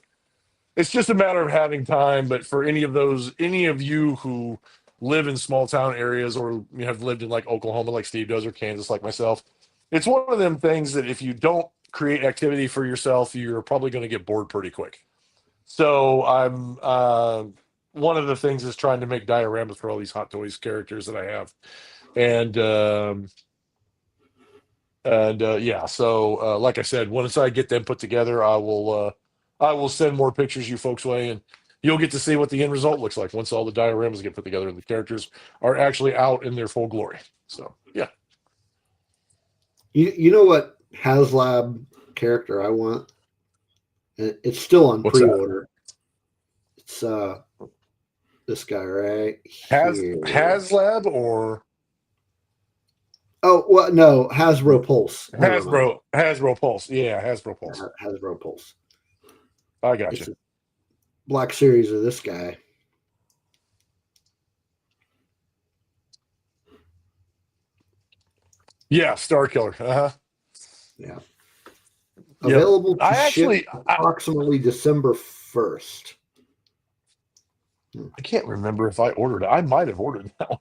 having time. But for any of you who live in small town areas or you have lived in like Oklahoma, like Steve does, or Kansas, like myself, it's one of them things that if you don't create activity for yourself, you're probably going to get bored pretty quick. So I'm one of the things is trying to make dioramas for all these Hot Toys characters that I have, and yeah. So like I said, once I get them put together, I will send more pictures you folks way, and you'll get to see what the end result looks like once all the dioramas get put together and the characters are actually out in their full glory. So yeah. You know what HasLab character I want? It's still on What's that? pre-order. It's this guy right Has here. HasLab or Oh well, no, Hasbro Pulse. Never mind. Hasbro Pulse? Yeah, Hasbro Pulse. Hasbro Pulse. I got you. It's a black series of this guy. Yeah, Star Killer. Uh-huh. Yeah. Yep. Available to I ship actually approximately December 1st. I can't remember if I ordered it. I might have ordered that one,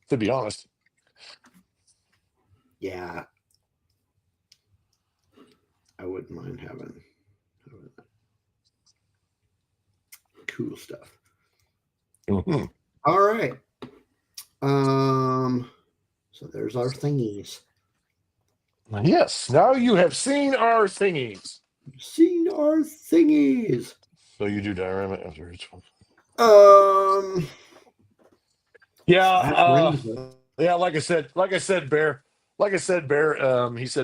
to be honest. Yeah. I wouldn't mind having cool stuff. Mhm. All right. So there's our thingies. Yes. Now you have seen our thingies. Seen our thingies. So you do diorama after each one. Yeah, That brings us. yeah. Like I said, Bear. He said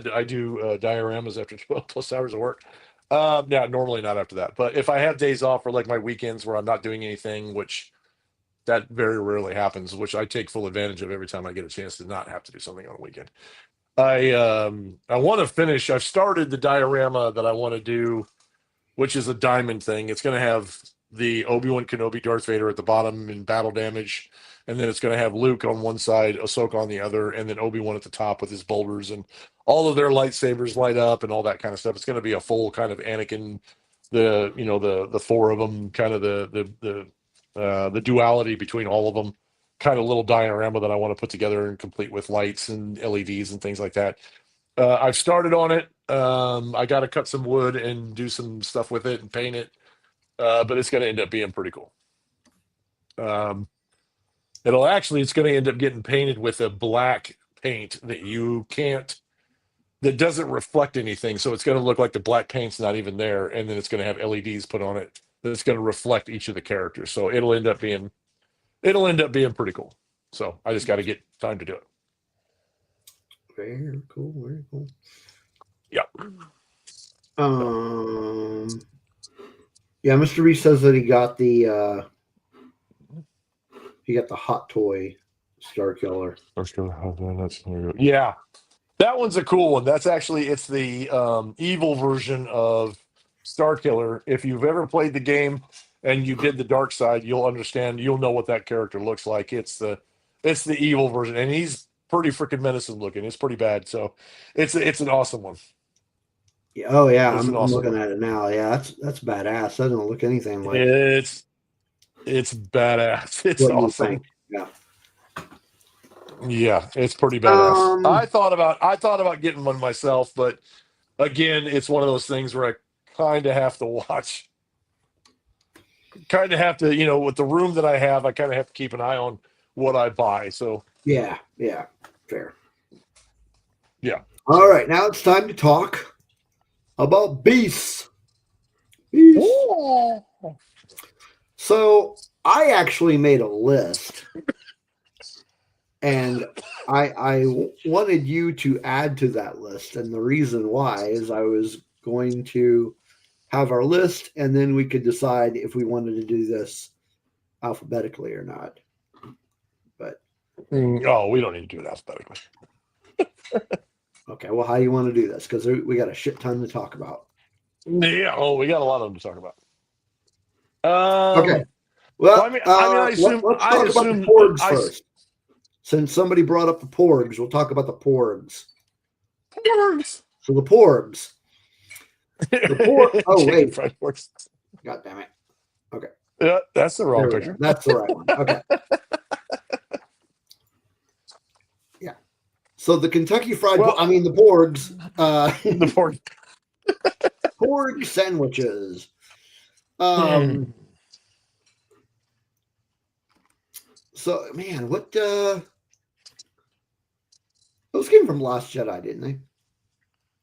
I do dioramas after 12 plus hours of work. Yeah, normally not after that. But if I have days off or like my weekends where I'm not doing anything, which that very rarely happens, which I take full advantage of every time I get a chance to not have to do something on a weekend. I want to finish. I've started the diorama that I want to do, which is a diamond thing. It's going to have the Obi-Wan Kenobi Darth Vader at the bottom in battle damage, and then it's going to have Luke on one side, Ahsoka on the other, and then Obi-Wan at the top with his boulders, and all of their lightsabers light up and all that kind of stuff. It's going to be a full kind of Anakin, the four of them, kind of the duality between all of them, kind of little diorama that I want to put together and complete with lights and LEDs and things like that. I've started on it. I got to cut some wood and do some stuff with it and paint it, but it's going to end up being pretty cool. It's going to end up getting painted with a black paint that doesn't reflect anything. So it's going to look like the black paint's not even there. And then it's going to have LEDs put on it that's going to reflect each of the characters. So it'll end up being pretty cool. So I just got to get time to do it. Very cool. Very cool. Yeah. Yeah, Mr. Reese says that he got the hot toy Star Killer. Yeah, that one's a cool one. It's the evil version of Star Killer. If you've ever played the game and you did the dark side, you'll know what that character looks like. It's the evil version, and he's pretty freaking menacing looking. It's pretty bad. So it's an awesome one. Yeah, oh yeah, I'm looking at it now. Yeah, that's badass. That doesn't look anything like it's badass. It's awesome. Yeah, it's pretty badass. I thought about getting one myself, but again, it's one of those things where I kind of have to watch. Kind of have to, with the room that I have, I kind of have to keep an eye on what I buy. So yeah, fair. Yeah. All right, now it's time to talk about beasts. So I actually made a list, and I wanted you to add to that list. And the reason why is I was going to have our list, and then we could decide if we wanted to do this alphabetically or not. But we don't need to do it alphabetically. Okay, well, how do you want to do this? Because we got a shit ton to talk about. Yeah, we got a lot of them to talk about. Okay. Well, let's talk about the porgs first. Since somebody brought up the porgs, we'll talk about the porgs. So the porgs. Oh, wait. God damn it. Okay. Yeah, that's the wrong picture. That's the right one. Okay. Yeah. So the Kentucky Fried... the porgs. The porg. Porg sandwiches. So, man, what... those came from Last Jedi, didn't they?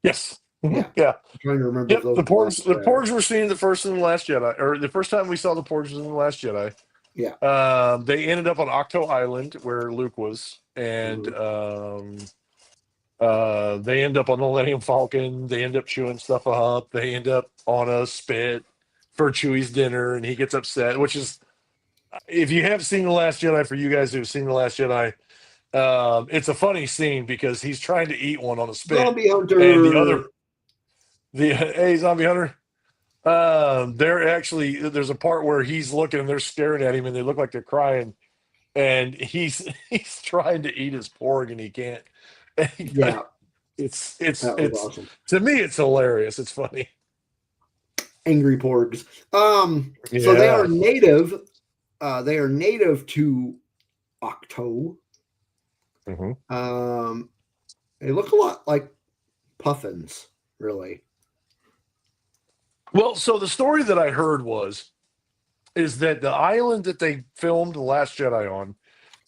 Yes. Yeah. Yeah. I'm trying to remember if those the porgs were seen the first in the Last Jedi, or the first time we saw the porgs was in the Last Jedi. Yeah. They ended up on Octo Island where Luke was, and they end up on the Millennium Falcon. They end up chewing stuff up. They end up on a spit for Chewie's dinner, and he gets upset, which is, if you have seen The Last Jedi, for you guys who've seen The Last Jedi, it's a funny scene because he's trying to eat one on a spit. Zombie Hunter. And hey, Zombie Hunter. There's a part where he's looking and they're staring at him and they look like they're crying, and he's trying to eat his porg and he can't. Yeah. It's awesome. To me, it's hilarious. It's funny. Angry porgs. So they are native. They are native to Octo. Mm-hmm. They look a lot like puffins, really. Well, so the story that I heard is that the island that they filmed The Last Jedi on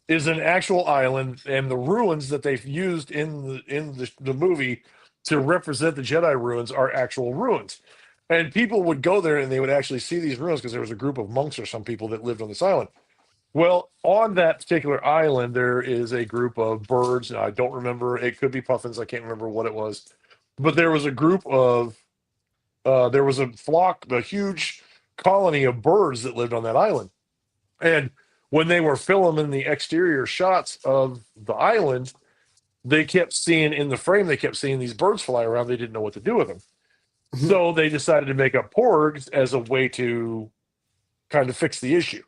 is an actual island, and the ruins that they've used in the movie to represent the Jedi ruins are actual ruins. And people would go there and they would actually see these ruins because there was a group of monks or some people that lived on this island. Well, on that particular island, there is a group of birds. I don't remember. It could be puffins. I can't remember what it was. But there was a group of, there was a flock, a huge colony of birds that lived on that island. And when they were filming the exterior shots of the island, they kept seeing in the frame, they kept seeing these birds fly around. They didn't know what to do with them. So they decided to make up porgs as a way to kind of fix the issue.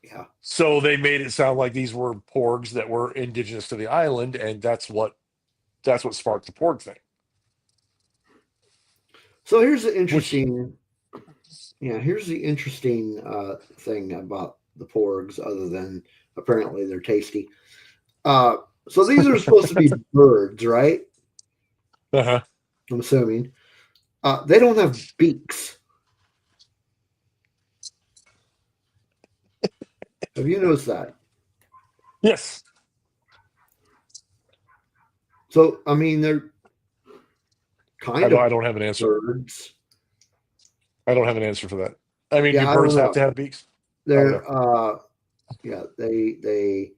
Yeah. So they made it sound like these were porgs that were indigenous to the island, and that's what sparked the porg thing. So here's the Which, interesting. Yeah, here's the interesting thing about the porgs, other than apparently they're tasty. Uh, so these are supposed to be birds, right? uh-huh. I'm assuming. They don't have beaks. Have you noticed that? Yes, So I mean, they're I kind don't. of I don't have an answer. birds. I don't have an answer for that. I mean, do Yeah, I don't birds have know. to have beaks? I don't know. They're yeah, they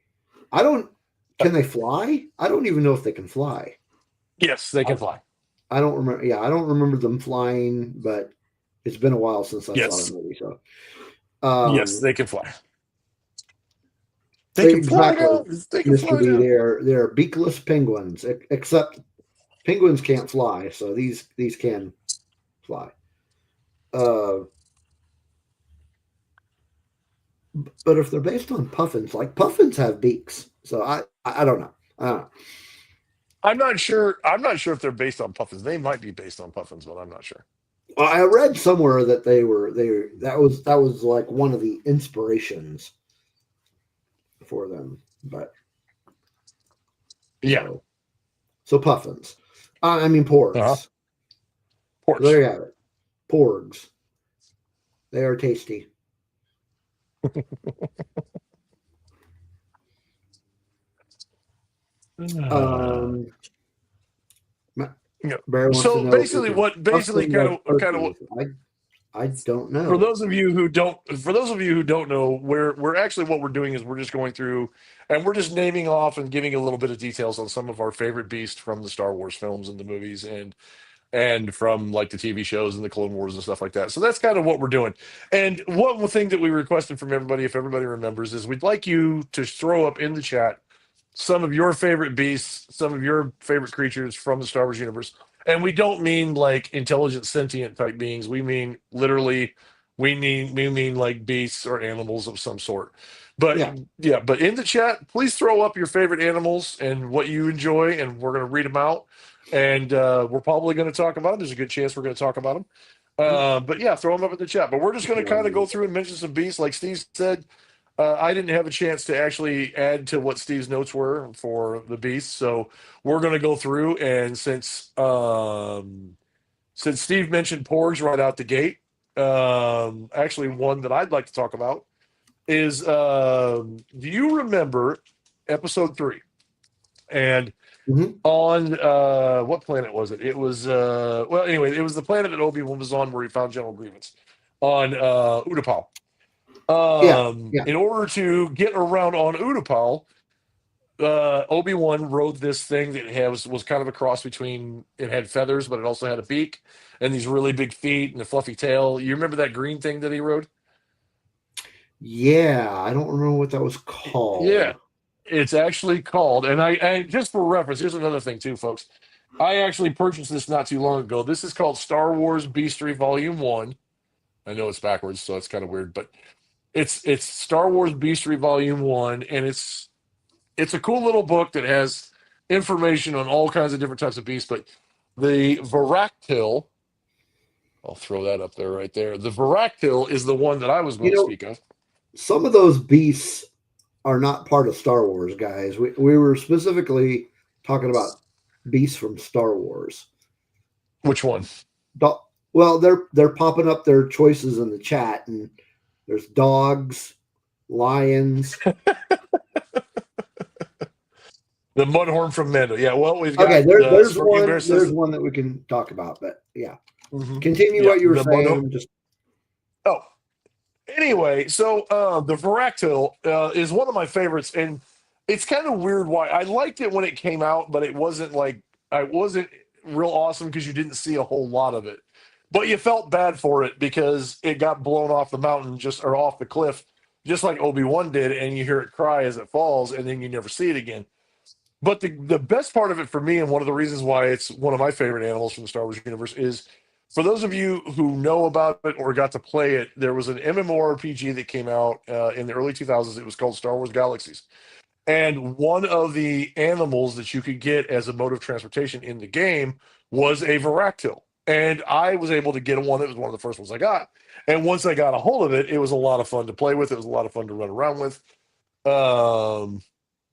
I don't can they fly? I don't even know if they can fly. Yes, they I, can fly. I don't remember. Yeah, I don't remember them flying, but it's been a while since I saw the Yes, movie. So, yes, um, they can fly. They can fly exactly, now. They can Mister fly B. now. They're beakless penguins, except penguins can't fly, so these can fly. Uh, but if they're based on puffins, like puffins have beaks, so I don't know. I don't know. I'm not sure. I'm not sure if they're based on puffins. They might be based on puffins, but I'm not sure. Well, I read somewhere that that was like one of the inspirations for them, but Yeah. so so puffins. I mean Uh huh. porgs. So there Porgs. you have it. Porgs. They are tasty. Uh, Um, yeah. Barry wants to So know basically, what puffin basically like kind of turkeys. I don't for know. those of you who don't know, we're actually what we're doing is we're just going through and we're just naming off and giving a little bit of details on some of our favorite beasts from the Star Wars films and the movies and from like the TV shows and the Clone Wars and stuff like that. So that's kind of what we're doing. And one thing that we requested from everybody, if everybody remembers, is we'd like you to throw up in the chat some of your favorite beasts, some of your favorite creatures from the Star Wars universe. And we don't mean like intelligent, sentient type beings. We mean literally, we mean like beasts or animals of some sort. But Yeah. yeah, but in the chat, please throw up your favorite animals and what you enjoy, and we're gonna read them out. And we're probably going to talk about them. There's a good chance we're going to talk about them. Mhm. But yeah, throw them up in the chat. But we're just going to kind of go through and mention some beasts. Like Steve said, I didn't have a chance to actually add to what Steve's notes were for the beasts, so we're going to go through. And since Steve mentioned porgs right out the gate, actually one that I'd like to talk about is do you remember episode 3? And Mhm. on what planet was it? It was well, anyway, it was the planet that Obi-Wan was on where he found General Grievous on Utapau. Yeah. Yeah. In order to get around on Utapau, Obi-Wan rode this thing that was kind of a cross between, it had feathers, but it also had a beak and these really big feet and a fluffy tail. You remember that green thing that he rode? Yeah. I don't remember what that was Yeah, called. it's actually called, and just for reference, here's another thing too, folks. I actually purchased this not too long ago. This is called Star Wars Bestiary Volume 1. I know it's backwards, so it's kind of weird, but it's Star Wars Bestiary Volume 1, and it's a cool little book that has information on all kinds of different types of beasts, but the Varactyl, I'll throw that up there right there. The Varactyl is the one that I was You going to know, speak of. some of those beasts are not part of Star Wars, guys. We were specifically talking about beasts from Star Wars. Which one? Well, they're popping up their choices in the chat, and there's dogs, lions. The Mudhorn from Mando. Yeah, well, we've Okay, got Smirky Bear there's says, one that we can talk about, but yeah. mhm. Continue Yeah, what you were the Mudhorn. saying. Just Oh, anyway, so the Varactyl is one of my favorites, and it's kind of weird why I liked it when it came out, but it wasn't like I wasn't real awesome because you didn't see a whole lot of it. But you felt bad for it because it got blown off the mountain just or off the cliff, just like Obi-Wan did, and you hear it cry as it falls, and then you never see it again. But the best part of it for me, and one of the reasons why it's one of my favorite animals from the Star Wars universe, is For those of you who know about it or got to play it, there was an MMORPG that came out in the early 2000s. It was called Star Wars Galaxies. And one of the animals that you could get as a mode of transportation in the game was a Varactyl. And I was able to get one. It was one of the first ones I got. And once I got a hold of it, it was a lot of fun to play with. It was a lot of fun to run around with. Um,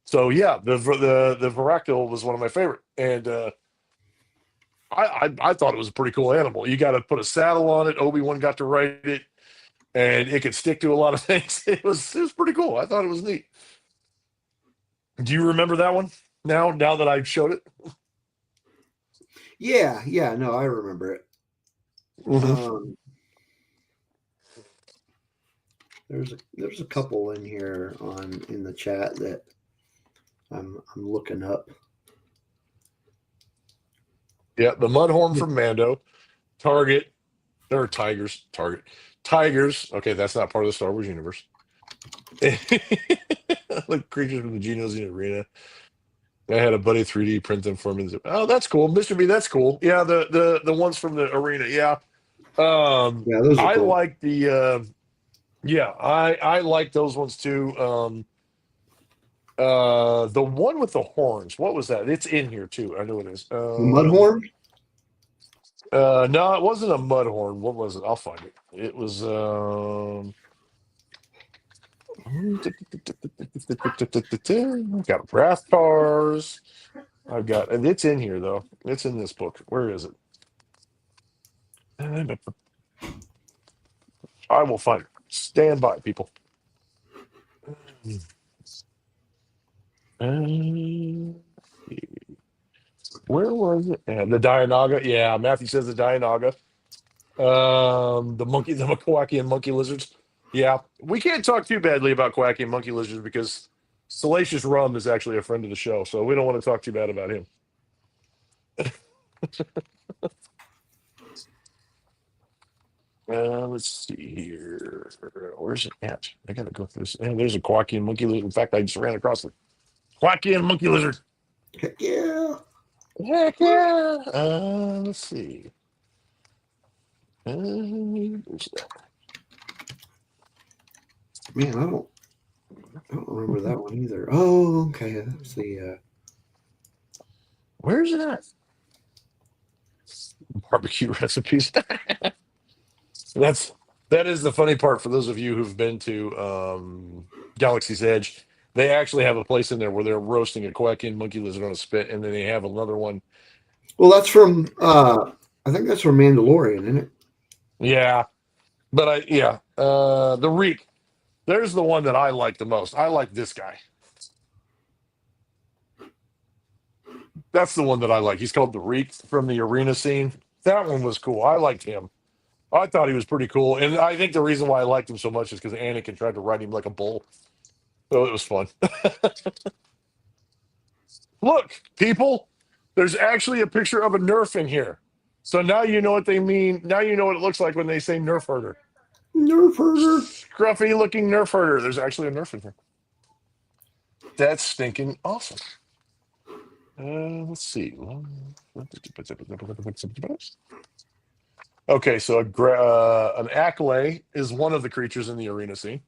so yeah, the Varactyl was one of my favorite. And I thought it was a pretty cool animal. You got to put a saddle on it. Obi-Wan got to ride it, and it could stick to a lot of things. It was pretty cool. I thought it was neat. Do you remember that one now that I've showed it? Yeah, no, I remember it. Mm-hmm. There's a couple in here in the chat that I'm looking up. Yeah, the Mudhorn from Mando, Target, or Tigers, Target, Tigers. Okay, that's not part of the Star Wars universe. Like creatures from the Geonosian arena. I had a buddy 3D print them for me. Oh, that's cool, Mr. B. That's cool. Yeah, the ones from the arena. Yeah, Yeah, those are I cool. like the. Yeah, I like those ones too. The one with the horns. What was that? It's in here too. I know it is. The Mudhorn? No, it wasn't a Mudhorn. What was it? I'll find it. It was got Rathtars. I've got, and it's in here though. It's in this book. Where is it? I will find it. Stand by, people. Where was it? The Dianaga. Yeah, Matthew says the Dianaga. The Kowakian monkey lizards. Yeah, we can't talk too badly about Kowakian monkey lizards because Salacious Rum is actually a friend of the show, so we don't want to talk too bad about him. Let's see here. Where's it at? I gotta go through this. And there's a Kowakian monkey lizard. In fact, I just ran across it. Kowakian monkey lizard. Heck yeah. Heck yeah. Let's see. Where's that? Man, I don't remember that one either. Oh, okay. That's the Where's it at? Barbecue recipes. That is the funny part for those of you who've been to Galaxy's Edge. They actually have a place in there where they're roasting a Kowakian monkey lizard on a spit, and then they have another one. well, that's from I think that's from Mandalorian, isn't it? Yeah, but the Reek. There's the one that I like the most. I like this guy. That's the one that I like. He's called the Reek from the arena scene. That one was cool. I liked him. I thought he was pretty cool, and I think the reason why I liked him so much is because Anakin tried to ride him like a bull. So it was fun. Look, people, there's actually a picture of a Nerf in here. So now you know what they mean. Now you know what it looks like when they say Nerf herder. Nerf herder. Scruffy looking Nerf herder. There's actually a Nerf in here. That's stinking awesome. Let's see. Okay, so an Accolade is one of the creatures in the arena scene.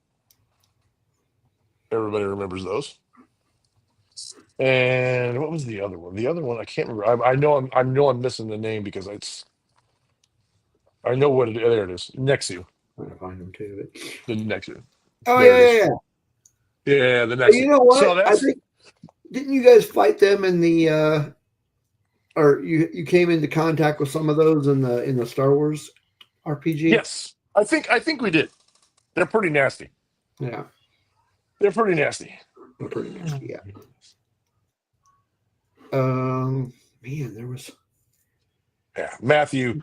Everybody remembers those. And what was the other one? The other one I can't remember. I know I'm missing the name because I know what it is. There it is. Nexu. I'm trying to find them too. The Nexu. Oh There it is. yeah. Yeah, the You Nexu. know what? So I think didn't you guys fight them in the or you came into contact with some of those in the Star Wars RPG? yes. I think we did. They're pretty nasty. Yeah. They're pretty nasty. They're pretty nasty, yeah. Man, there was Yeah, Matthew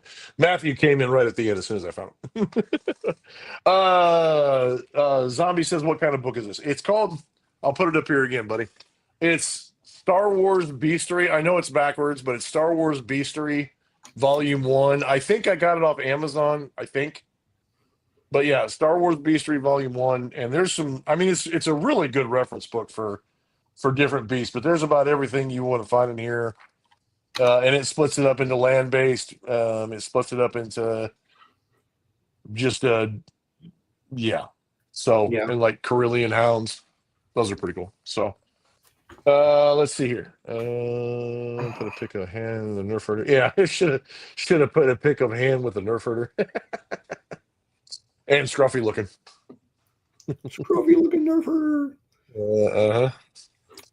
came in right at the end as soon as I found him. Zombie says, "What kind of book is this?" It's called. I'll put it up here again, buddy. It's Star Wars Bestiary. I know it's backwards, but it's Star Wars Bestiary, Volume 1. I think I got it off Amazon. I think, but yeah, Star Wars Bestiary Volume 1. And there's some. I mean, it's a really good reference book for different beasts. But there's about everything you want to find in here. and it splits it up into land based. It splits it up into just yeah. So Yeah. and like Carillion hounds, those are pretty cool. So let's see here. Put a pick of hand with the nerf herder. Yeah, it should have put a pick of hand with the nerf herder and scruffy looking. Scruffy looking nerfer. Uh-huh.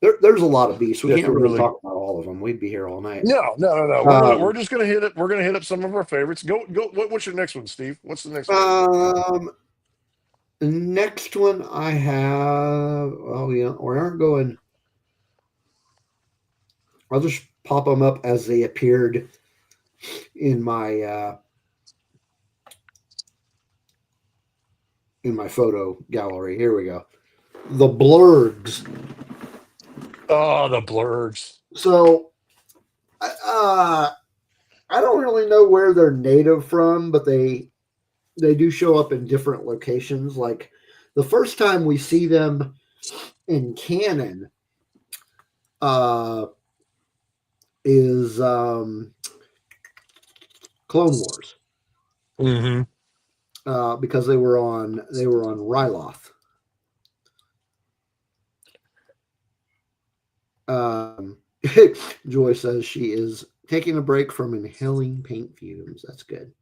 There's a lot of beasts. We That's can't a really really talk about all of them. We'd be here all night. no. We're Um, just gonna hit it. We're gonna hit up some of our favorites. Go. What's your next one, Steve? What's the next one? um, the next one I have. Oh yeah, we aren't going. I'll just pop them up as they appeared in my photo gallery. Here we go. The blurgs. Oh, the blurs. So, I don't really know where they're native from, but they do show up in different locations. Like the first time we see them in canon uh, is Clone Wars Mm-hmm. because they were on Ryloth. Um, Joy says she is taking a break from inhaling paint fumes. That's good.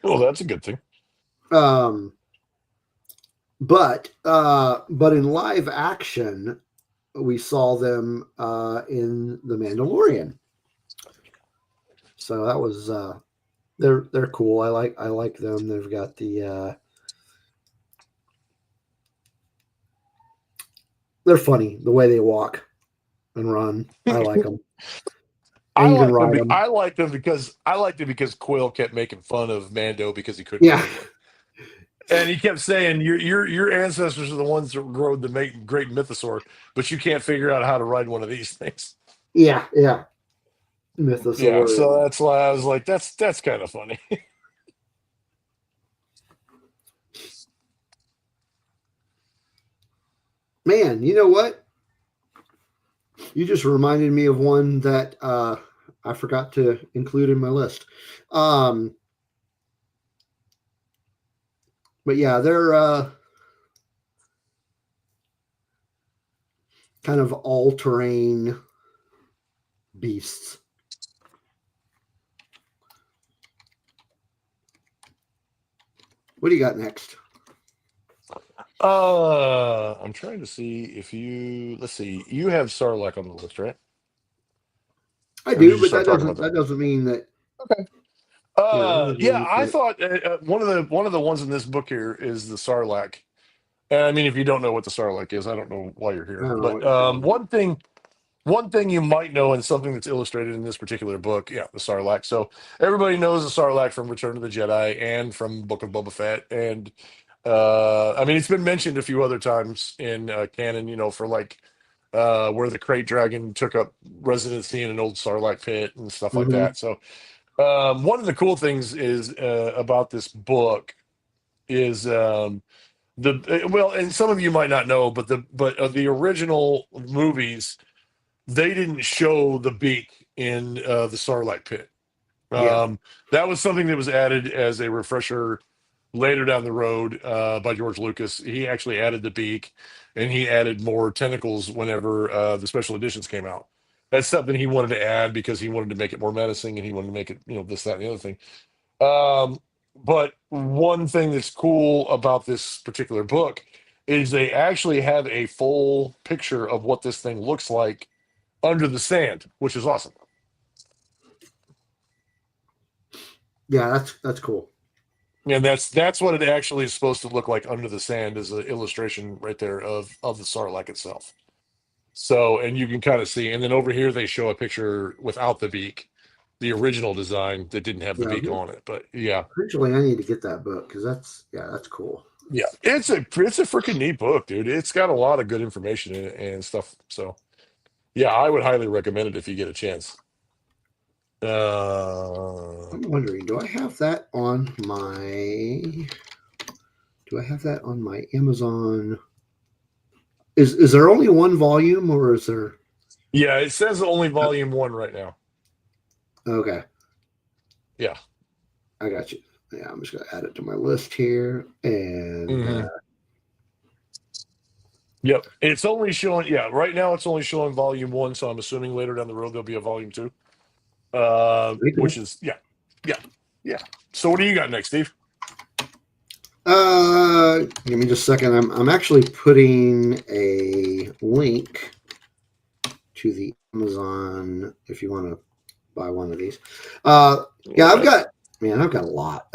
Well, that's a good thing. Um, but in live action, we saw them in The Mandalorian. So that was they're cool. I like them. They've got the they're funny the way they walk and run. I like them. And you can ride them. I liked them because Quill kept making fun of Mando because he couldn't Yeah, ride one. And he kept saying, your ancestors are the ones that rode the great mythosaur, but you can't figure out how to ride one of these things. yeah. Yeah, Mythosaur. so that's why I was like, that's kind of funny. Man, you know what? You just reminded me of one that I forgot to include in my list. Um, but yeah, they're kind of all-terrain beasts. What do you got next? I'm trying to see if let's see, you have Sarlacc on the list, right? I Or did do, you but start that talking about doesn't that? that doesn't mean that Okay. that doesn't Yeah, mean I that. thought one of the ones in this book here is the Sarlacc. And I mean, if you don't know what the Sarlacc is, I don't know why you're I here. don't know But what you're saying. one thing you might know, and something that's illustrated in this particular book, yeah, the Sarlacc. So everybody knows the Sarlacc from Return of the Jedi and from Book of Boba Fett, and I mean, it's been mentioned a few other times in canon. For like where the Krayt Dragon took up residency in an old Sarlacc pit and stuff like Mm-hmm. that. So one of the cool things is about this book is well, and some of you might not know, but the original movies, they didn't show the beak in the Sarlacc pit. Yeah. Um, that was something that was added as a refresher later down the road by George Lucas. He actually added the beak, and he added more tentacles whenever the special editions came out. That's something he wanted to add because he wanted to make it more menacing, and he wanted to make it, this, that, and the other thing. Um, but one thing that's cool about this particular book is they actually have a full picture of what this thing looks like under the sand, which is awesome. Yeah, that's cool. And that's what it actually is supposed to look like under the sand, is an illustration right there of the Sarlacc itself. So, and you can kind of see, and then over here they show a picture without the beak, the original design that didn't have the Yeah, beak on it. But yeah, eventually I need to get that book because that's cool. yeah, it's a freaking neat book, dude. It's got a lot of good information in it and stuff. So yeah, I would highly recommend it if you get a chance. Uh, I'm wondering, do I have that on my Amazon? Is there only one volume or is there? yeah, it says only volume one right now. Okay, Yeah. I got you. Yeah, I'm just gonna add it to my list here, and Hmm. Yep. It's only showing. Yeah. Right now, it's only showing volume one. So I'm assuming later down the road there'll be a volume two. pretty Which cool. is yeah, yeah. So what do you got next, Steve? Give me just a second. I'm actually putting a link to the Amazon if you want to buy one of these. Yeah, All right. I've got a lot.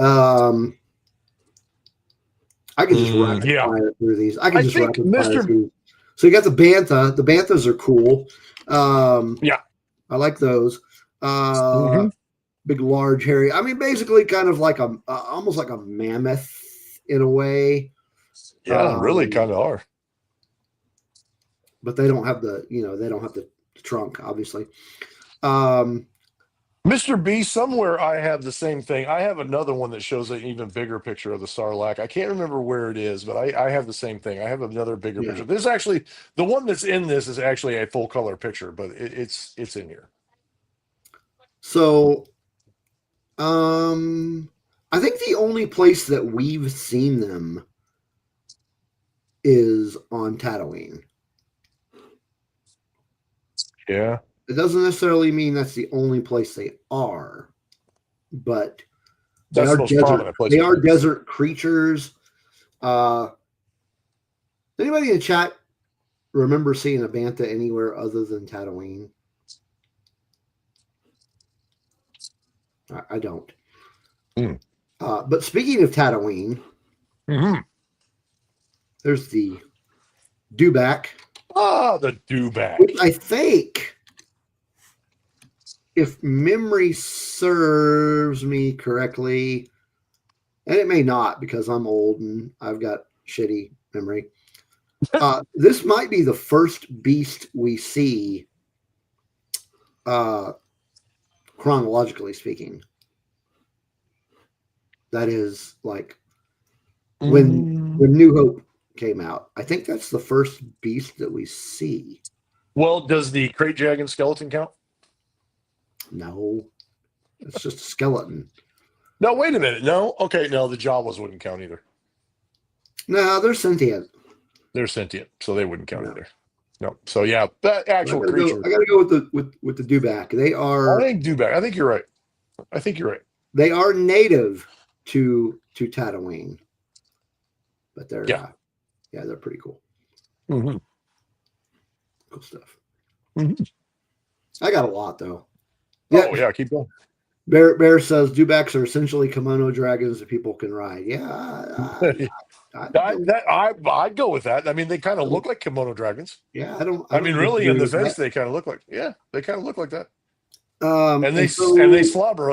I could just rapid Yeah. fire through these. I could I just think rapid fire Mister. through. So you got the bantha. The banthas are cool. Um, Yeah. I like those. Hmm. Big, large, hairy. I mean, basically, kind of like a almost like a mammoth in a way. Yeah. Really, Um, kind of are. but they don't have they don't have the trunk, obviously. Um, Mr. B, somewhere I have the same thing. I have another one that shows an even bigger picture of the Sarlacc. I can't remember where it is, but I have the same thing. I have another bigger yeah. picture. This actually, the one that's in this is actually a full color picture, but it's in here. So, um, I think the only place that we've seen them is on Tatooine. Yeah, It doesn't necessarily mean that's the only place they are, but they that's are the most desert. prominent place They I've are heard. desert creatures. Uh, anybody in the chat remember seeing a bantha anywhere other than Tatooine? I don't. Mm. But speaking of Tatooine, Hmm. there's the dewback, Ah, the which dewback. I think, if memory serves me correctly, and it may not because I'm old and I've got shitty memory. This might be the first beast we see, uh, chronologically speaking. That is like when Mm. when New Hope came out. I think that's the first beast that we see. Well, does the crate dragon skeleton count? No, it's just a skeleton. No, wait a minute. No, okay, no, the Jawas wouldn't count either. No, they're sentient. They're sentient, so they wouldn't count No, either. No. So yeah, that I actual gotta go. creature. I gotta go with the dewback. I think dewback. I think you're right. I think you're right. They are native to Tatooine, but they're Yeah. yeah, they're pretty cool. Hmm. Cool stuff. Hmm. I got a lot though. Yeah, Oh yeah, keep going. Bear says dewbacks are essentially kimono dragons that people can ride. Yeah, I'd go with that. I mean, they kind of look like kimono dragons. yeah, I I mean, don't really, in disagree the with face, that. they kind of look like they kind of look like that. And And they so slobber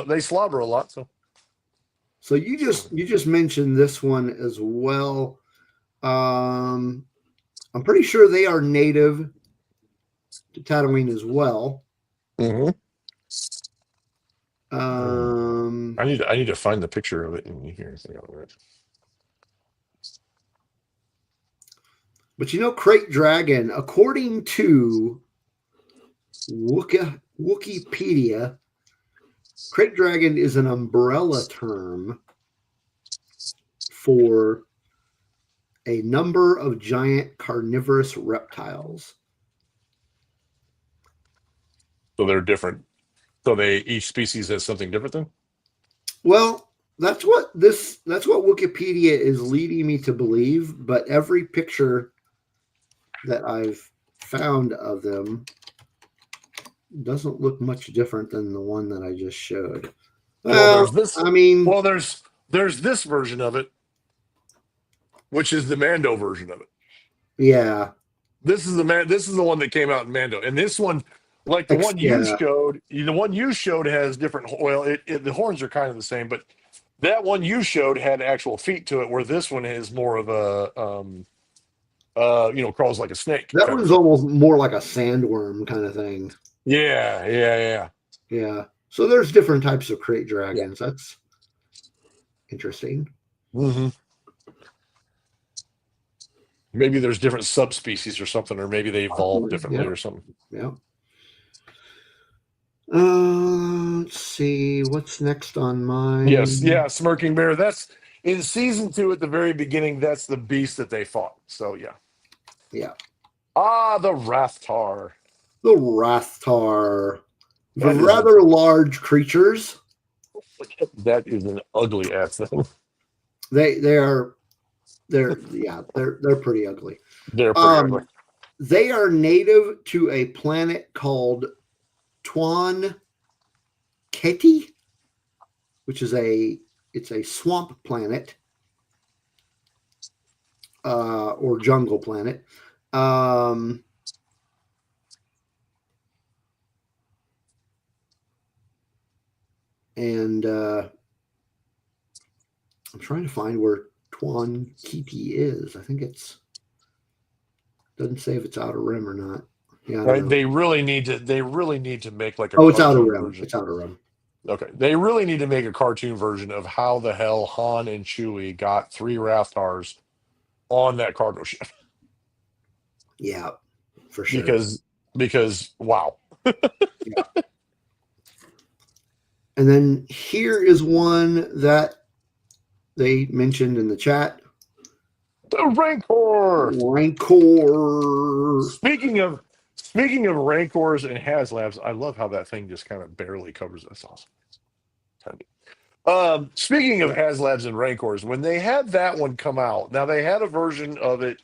a lot. So you just mentioned this one as well. Um, I'm pretty sure they are native to Tatooine as well. hmm Um, I need to find the picture of it in here. but Crate Dragon, according to Wikipedia, Crate Dragon is an umbrella term for a number of giant carnivorous reptiles. So they're different. So they each species has something different then. Well, that's what Wikipedia is leading me to believe, but every picture that I've found of them doesn't look much different than the one that I just showed. Well, Well, there's this. I mean, Well, there's this version of it, which is the Mando version of it. yeah, This is the man. This is the one that came out in Mando, and this one, like yeah, the one you showed has different. Well, the horns are kind of the same, but that one you showed had actual feet to it, where this one is more of a crawls like a snake that kind of one's thing. almost more like a sandworm kind of thing. Yeah, yeah, Yeah. So there's different types of crate yeah, dragons. That's interesting. yeah. Maybe there's different subspecies or something, or maybe they evolved Possibly. differently Yeah. or something. Yeah. Let's see what's next on Yes, mine. yeah, Smirking Bear. That's in season 2 at the very beginning. That's the beast that they fought. So yeah. Yeah, Ah, the Rathtar. the Rathtar, the That is rather large creatures. that is an ugly ass thing. They are they're pretty ugly. They're pretty ugly. Um, they are native to a planet called Tuan Keti, which is a swamp planet or jungle planet. Um, and I'm trying to find where Tuan Keti is. I think it's doesn't say if it's Outer Rim or not. Yeah, I don't Right? know. They really need to make like a Oh, it's Outer cartoon Rim. version. It's Outer Rim. Okay. They really need to make a cartoon version of how the hell Han and Chewie got 3 Rathars on that cargo ship. Yeah, for sure. Because because wow. Yeah. And then here is one that they mentioned in the chat. The Rancor. Rancor. Speaking of Rancors and HasLabs, I love how that thing just kind of barely covers us. Awesome. Speaking of Yeah. HasLabs and Rancors, when they had that one come out, now they had a version of it.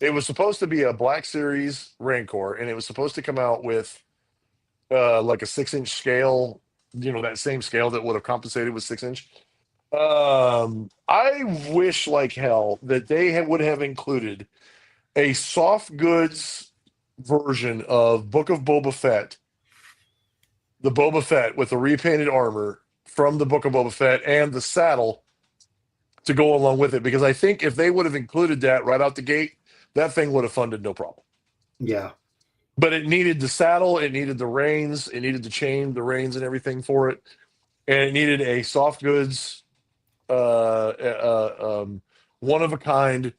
It was supposed to be a Black Series Rancor, and it was supposed to come out with like a 6-inch scale, that same scale that would have compensated with 6-inch. I wish like hell that they would have included a soft goods version of Book of Boba Fett, the Boba Fett with the repainted armor from the Book of Boba Fett and the saddle to go along with it. Because I think if they would have included that right out the gate, that thing would have funded no problem. Yeah. But it needed the saddle, it needed the reins, it needed the chain, the reins, and everything for it, and it needed a soft goods, one of a kind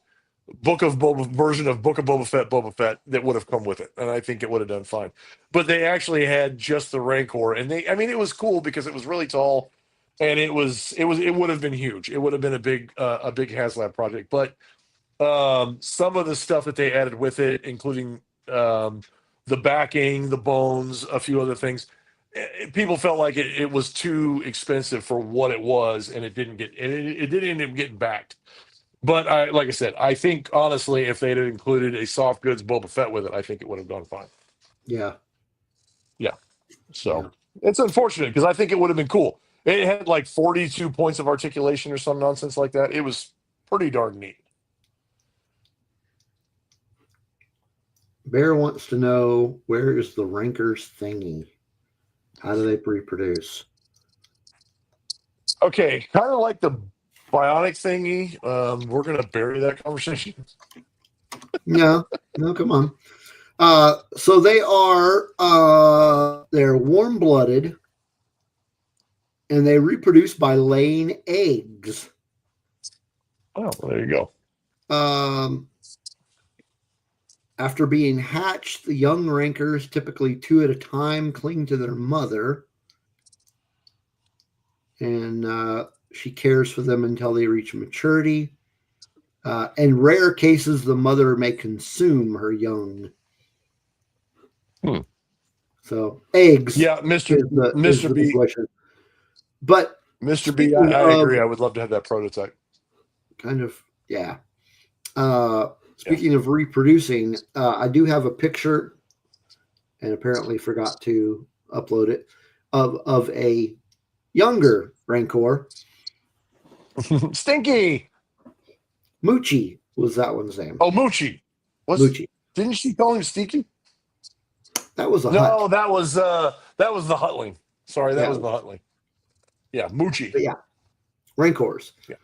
Book of Boba version of Book of Boba Fett that would have come with it, and I think it would have done fine. But they actually had just the Rancor, and I mean, it was cool because it was really tall, and it would have been huge. It would have been a big HasLab project. But some of the stuff that they added with it, including the backing, the bones, a few other things, people felt like it was too expensive for what it was, and it didn't end up getting backed. But like I said, I think honestly, if they'd have included a soft goods Boba Fett with it, I think it would have gone fine. Yeah. Yeah. Yeah. So it's unfortunate because I think it would have been cool. It had like 42 points of articulation or some nonsense like that. It was pretty darn neat. Bear wants to know where is the Rankers thingy? How do they reproduce? Okay, kind of like the bionic thingy. We're gonna bury that conversation. No, no, come on. So they're warm blooded and they reproduce by laying eggs. Oh, well, there you go. Um, After being hatched, the young rankers, typically two at a time, cling to their mother, and she cares for them until they reach maturity. In rare cases, the mother may consume her young. Hmm. So eggs Yeah, Mister is Mister the big B, question. But Mister B. speaking I of agree. I would love to have that prototype. kind of yeah, uh, Yeah. speaking of reproducing, I do have a picture, and apparently forgot to upload it of a younger Rancor. Stinky. Moochie was that one's name. Oh, Moochie. Was Moochie. didn't she call him Stinky? That was a hut. No, that was the Hutling. Sorry, that Yeah, was the Hutling. Yeah, Moochie. but yeah, Rancors. Yeah.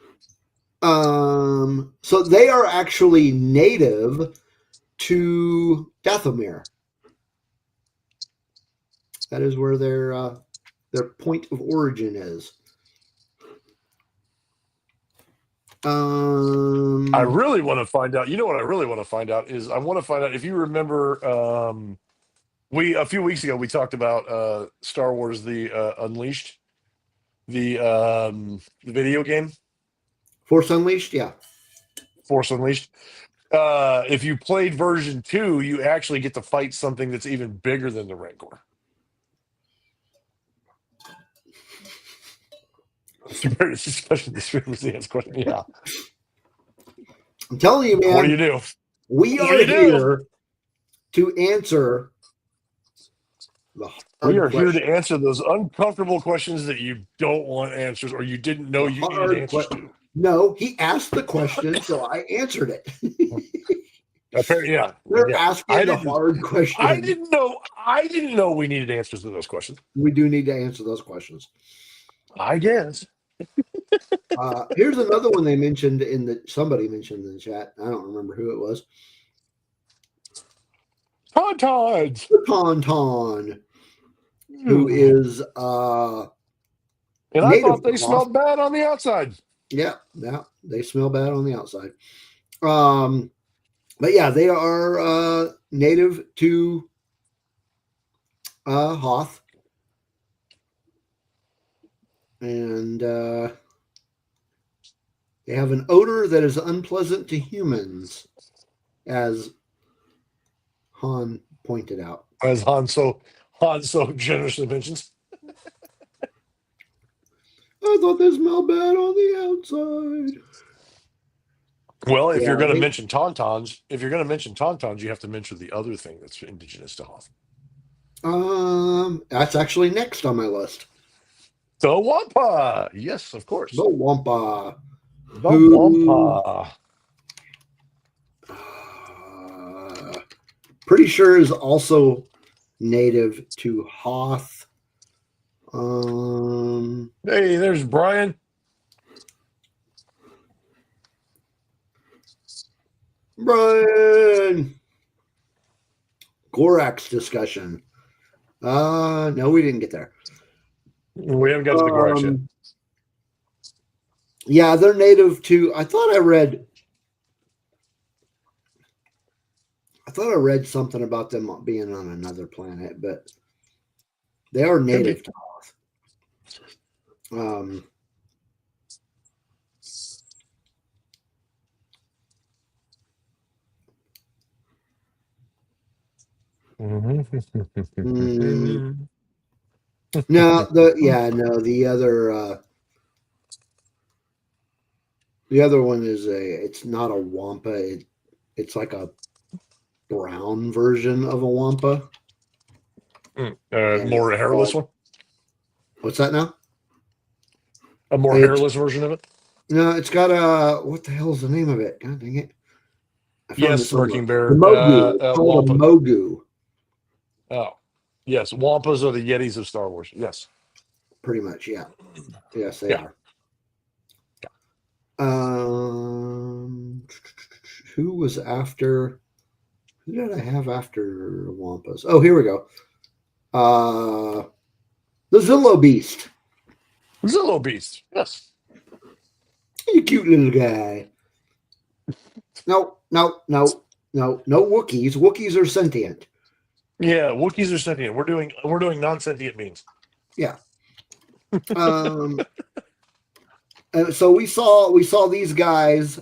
So they are actually native to Dathomir. That is where their point of origin is. I really want to find out. You know what I really want to find out is I want to find out if you remember a few weeks ago we talked about Star Wars: The Unleashed, the video game, Force Unleashed, yeah. Force Unleashed. If you played version 2, you actually get to fight something that's even bigger than the Rancor. Especially the streamers, the question. Yeah. I'm telling you, man. What do you do? We What are do you do? here to answer the We hard are here to questions. answer those uncomfortable questions that you don't want answers or you didn't know The you needed hard answers que- to. No, he asked the question, so I answered it. Apparently, yeah. They're Yeah. asking the hard I question. didn't know we needed answers to those questions. We do need to answer those questions. I guess. Here's another one they mentioned somebody mentioned in the chat. I don't remember who it was. Tauntauns. Tauntaun, who is And I native thought to they Hoth. smelled bad on the outside. Yeah, they smell bad on the outside. But yeah, they are native to Hoth, and they have an odor that is unpleasant to humans, as Han pointed out. As Han so generously mentions. I thought they smelled bad on the outside. Well, if Yeah, you're going to mention tauntauns, you have to mention the other thing that's indigenous to Hoth. That's actually next on my list. The Wampa. Yes, of course. The Wampa. The Wampa. Pretty sure is also native to Hoth. Hey, there's Brian. Brian. Gorax discussion. No, we didn't get there. We haven't got to the Gorax yet. Yeah, they're native to. I thought I read something about them being on another planet, but they are native to Hoth. No, the other one is it's not a Wampa. It's like a brown version of a Wampa. More hairless one? What's that now? A more hairless version of it? No, it's got what the hell is the name of it? God dang it. Yes, Smirking Bear. The Mogu. It's called a Mogu. Oh, yes. Wampas are the Yetis of Star Wars. Yes. Pretty much, yeah. Yes, they are. Who was after? Who did I have after Wampas? Oh, here we go. The Zillo Beast. Zillo Beast. Yes. You cute little guy. No Wookiees. Wookiees are sentient. Yeah, Wookiees are sentient. We're doing non-sentient beings. Yeah. So we saw these guys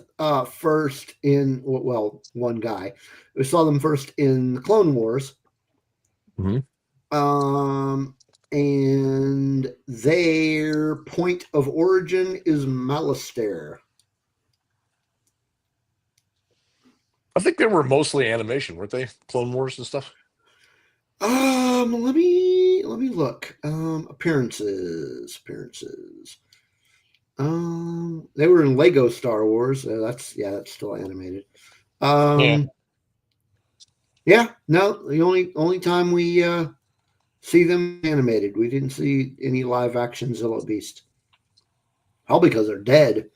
first in one guy. We saw them first in the Clone Wars. Mm-hmm. And their point of origin is Malastare. I think they were mostly animation, weren't they? Clone Wars and stuff. Let me look. Appearances. They were in Lego Star Wars. That's still animated. Yeah. No, the only time we see them animated, we didn't see any live action Zillo Beast. All because they're dead.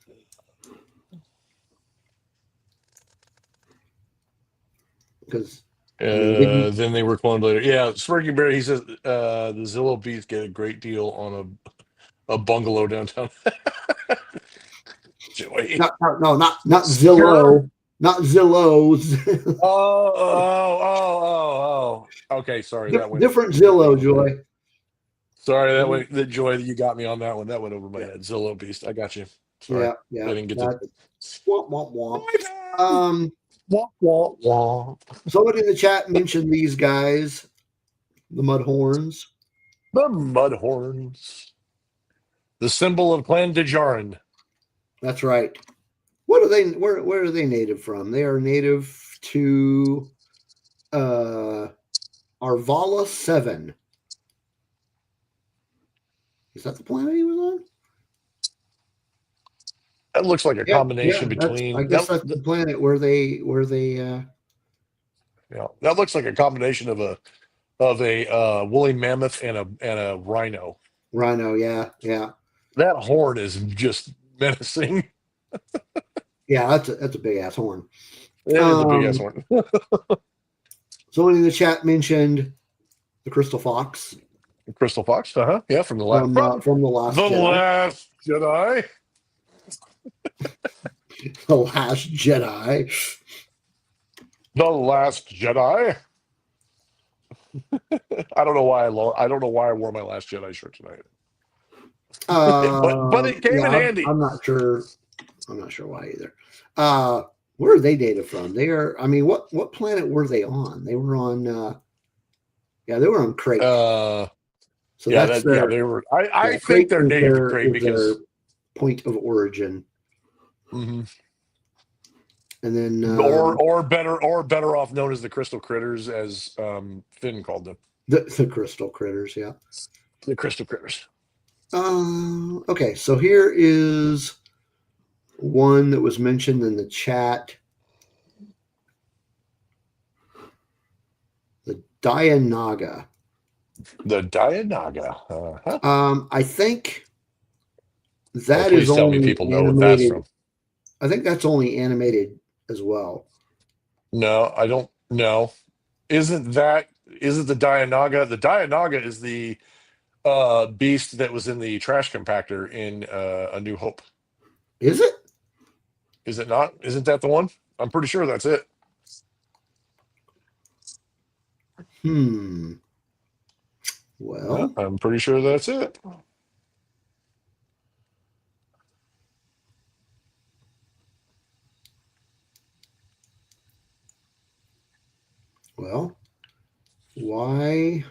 Because then they were cloned later. Yeah, Smirking Bear. He says the Zillo Beast get a great deal on a bungalow downtown. Joey. No, not Zillow. Not Zillows. Oh. Okay, sorry, that went Different that went Zillow, over my head. Joy. Sorry, that went the Joy that you got me on that one. That went over my Yeah, head. Zillow beast. I got you. Sorry, yeah, I yeah. didn't get to. That womp womp My womp. bad. Womp womp womp. Somebody in the chat mentioned these guys, the Mudhorns. The Mudhorns. The symbol of Clan Dejarin. That's right. What are they? Where are they native from? They are native to Arvala 7. Is that the planet he was on? That looks like a combination That's. I between guess that's the planet where they. Yeah, that looks like a combination of a woolly mammoth and a rhino. Rhino. Yeah, yeah, That horn is just menacing. yeah. That's a big ass horn. It is a big ass horn. Somebody in the chat mentioned the Crystal Fox Crystal Fox, yeah, from the from the Last the Jedi. Last Jedi. The Last Jedi. The Last Jedi. I don't know why I don't know why I wore my Last Jedi shirt tonight. But it came in handy. I'm not sure. I'm not sure why either. Where are they dated from? They are. I mean, what planet were they on? They were on. They were on Crate. So yeah, that's their. they were. I think Crate they're native to Crate because their point of origin. Mm-hmm. And then, or better off known as the Crystal Critters, as Finn called them. The Crystal Critters, yeah. The Crystal Critters. Okay, so here is one that was mentioned in the chat. The Dianaga. The Dianaga. Uh-huh. I think that please is tell only me people know animated. what that's from. I think that's only animated as well. No, I don't know. Isn't the Dianaga? The Dianaga is the beast that was in the trash compactor in A New Hope. Is it? Is it not? Isn't that the one? I'm pretty sure that's it. Well, yeah, I'm pretty sure that's it. Well, why?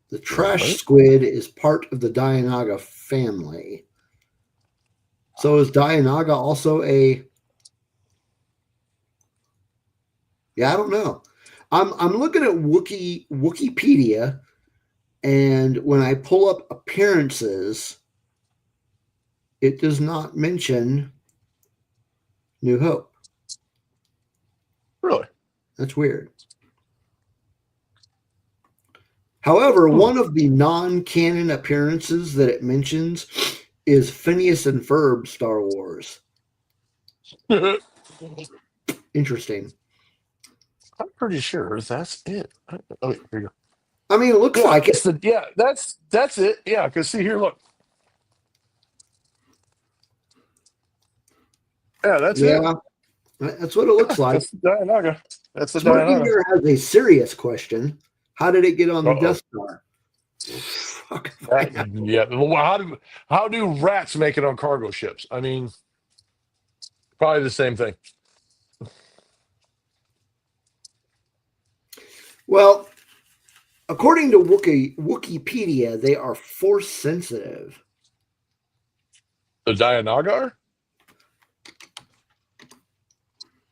The trash squid is part of the Dianaga family. So is Dianaga also a? Yeah, I don't know. I'm looking at Wikipedia, and when I pull up appearances, it does not mention New Hope. Really? That's weird. However, one of the non-canon appearances that it mentions is Phineas and Ferb Star Wars. Interesting. I'm pretty sure that's it. Oh, here you go. I mean, it looks like it. That's it. Yeah, because see here, look. Yeah, that's it. That's what it looks like. That's the Dianaga. That's the Somebody Dianaga. here has a serious question. How did it get on the Death Star? Fuck. Yeah. Well, how do rats make it on cargo ships? I mean, probably the same thing. Well, according to Wikipedia, they are force sensitive. The Dianaga?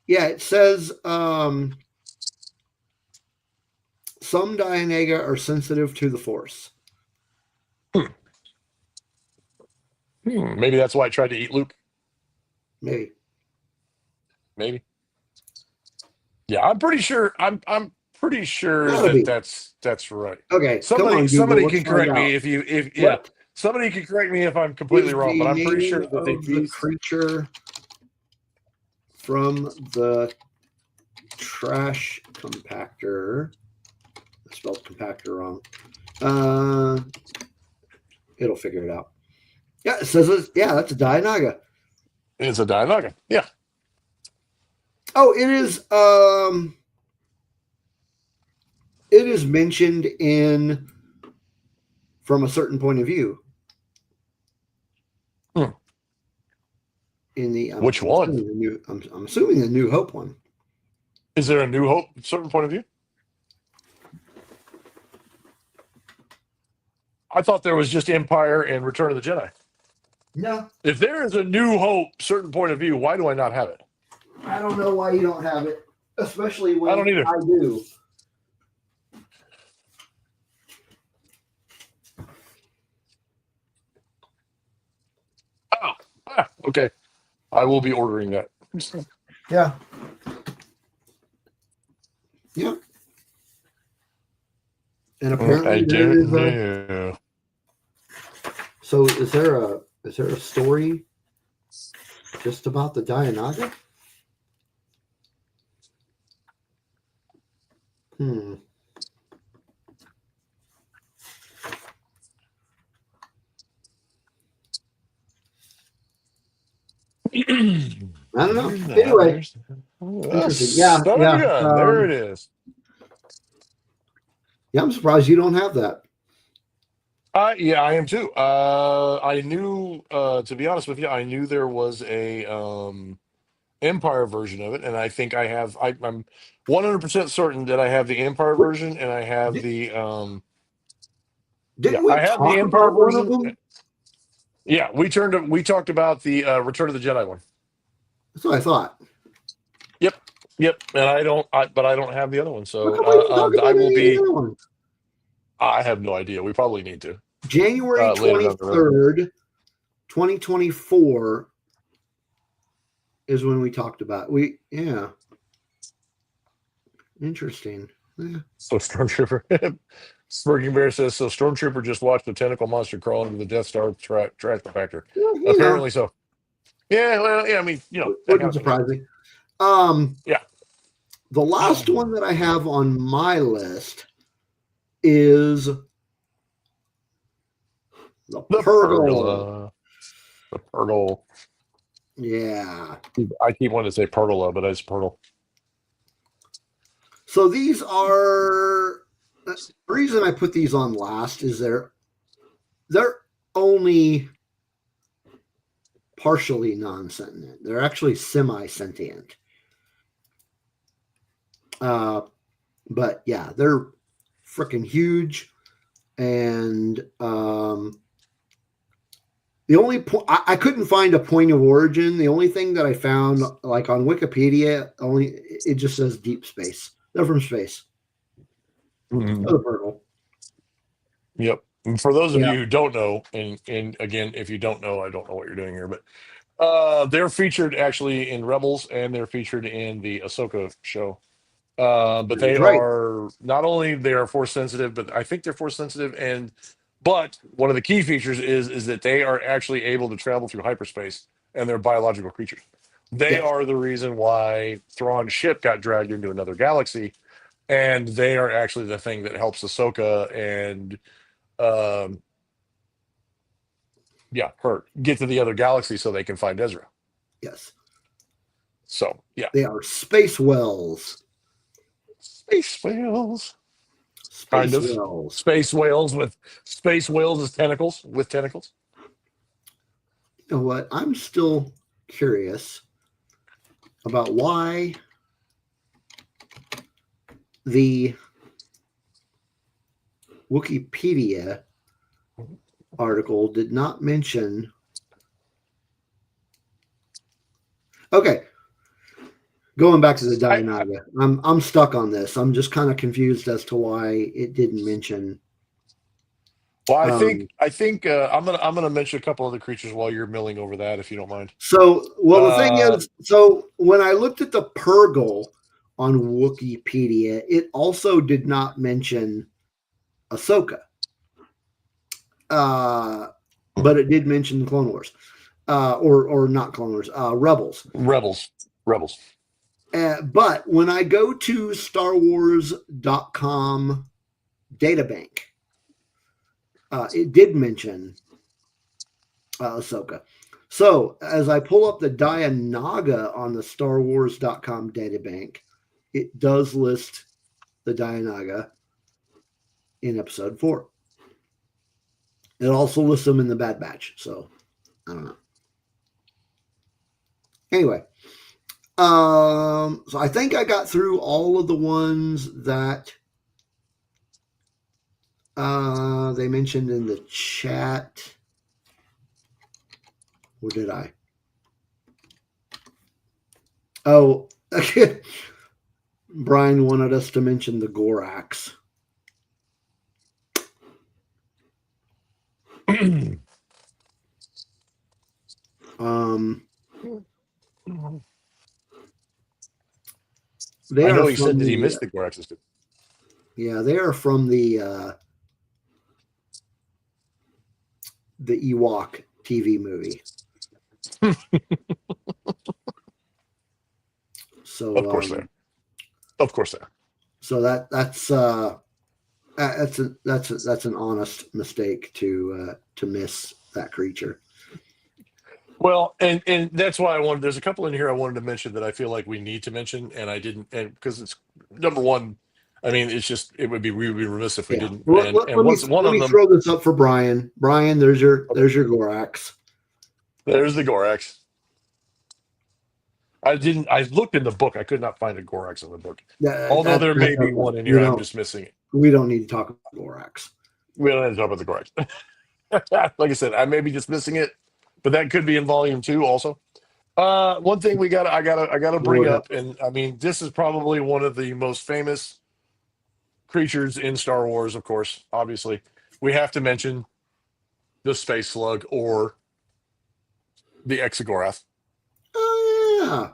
Yeah, it says some Dianaga are sensitive to the force. Maybe that's why I tried to eat Luke. Maybe. Yeah, I'm pretty sure. I'm pretty sure that's right. Okay. Somebody can correct me somebody can correct me if I'm completely wrong, but I'm pretty sure that the creature from the trash compactor. I spelled compactor wrong. It'll figure it out. Yeah, it says that's a Dianaga. It's a Dianaga. Yeah. Oh, it is It is mentioned in From a Certain Point of View. Hmm. In the Which one? I'm assuming the New Hope one. Is there a New Hope certain point of view? I thought there was just Empire and Return of the Jedi. No, If there is a New Hope certain point of view, why do I not have it? I don't know why you don't have it, especially I don't when either. I do. Oh, okay. I will be ordering that. Yeah. Yeah. And apparently I there don't is a. know. So is there a story just about the Dianaga? Hmm. I don't know. There's that. Anyway, There's interesting. Yeah, son of a yeah. gun. There it is. Yeah, I'm surprised you don't have that. Yeah, I am too. I knew, to be honest with you, I knew there was a Empire version of it, and I think I have. I'm 100% certain that I have the Empire What, version, and I have di- the yeah, didn't we I have the talk Empire about one of version. them? Yeah, we talked about the Return of the Jedi one. That's what I thought. Yep, yep, and but I don't have the other one, How so come we didn't talk I about will any of the be. other ones? I have no idea. We probably need to January later down the road. 23rd, 2024 is when we talked about yeah. Interesting. Yeah. So Stormtrooper, Smirking Bear says so. Stormtrooper just watched the tentacle monster crawl into the Death Star transfer factor. Well, Apparently so. Yeah, well, yeah. I mean, that kind wouldn't of thing surprise happens. me. Yeah. The last one that I have on my list is the The Purgle. pergola. The Purgle. Yeah. I keep wanting to say pergola, but it's Purgle. So these are the reason I put these on last is they're only partially non-sentient. They're actually semi-sentient. But yeah, they're freaking huge. And the only point I couldn't find a point of origin. The only thing that I found, like on Wikipedia, only it just says deep space. They're from space. Mm-hmm. Oh, the Purgle. Yep. And for those of Yeah. you who don't know, and again, if you don't know, I don't know what you're doing here, but they're featured actually in Rebels, and they're featured in the Ahsoka show. But That they is right. are not only they are force sensitive, but I think they're force sensitive, and but one of the key features is that they are actually able to travel through hyperspace, and they're biological creatures. They Yes. are the reason why Thrawn's ship got dragged into another galaxy, and they are actually the thing that helps Ahsoka and um, yeah, her get to the other galaxy so they can find Ezra. Yes. So yeah, They are space wells. space whales. Kind Space of wells. space whales as tentacles with tentacles. You know what? I'm still curious about why the Wikipedia article did not mention. Okay, going back to the Dianaga, I'm stuck on this. I'm just kind of confused as to why it didn't mention. Well, I think I'm gonna mention a couple other creatures while you're milling over that, if you don't mind. So, well, the thing Uh, is, so when I looked at the Purgle on Wikipedia, it also did not mention Ahsoka, but it did mention the Clone Wars, or not Clone Wars, Rebels. Rebels. But when I go to StarWars.com databank, it did mention Ahsoka. So as I pull up the Dianaga on the StarWars.com databank, it does list the Dianaga. in episode 4. It also lists them in the Bad Batch, so I don't know. Anyway, so I think I got through all of the ones that they mentioned in the chat. Or did I? Oh, Brian wanted us to mention the Gorax. They I know are he said from that he the missed the Goraxes. yeah, they are from the Ewok TV movie. So Of course they are. Of course they are. So that's an honest mistake to miss that creature. Well, and that's why I wanted. There's a couple in here I wanted to mention that I feel like we need to mention, and I didn't, and because it's number one. I mean, it's just we would be remiss if we Yeah. didn't. Well, And what's one let of me them? throw this up for Brian. Brian, there's your Gorax. There's the Gorax. I didn't. I looked in the book. I could not find a Gorax in the book. Although there may be one in here. I'm just missing it. We don't need to talk about Gorax. We don't have to talk about the Gorax. Like I said, I may be just missing it, but that could be in volume 2 also. One thing I gotta bring Lord up, and I mean, this is probably one of the most famous creatures in Star Wars, of course. Obviously, we have to mention the space slug or the Exogorath. Oh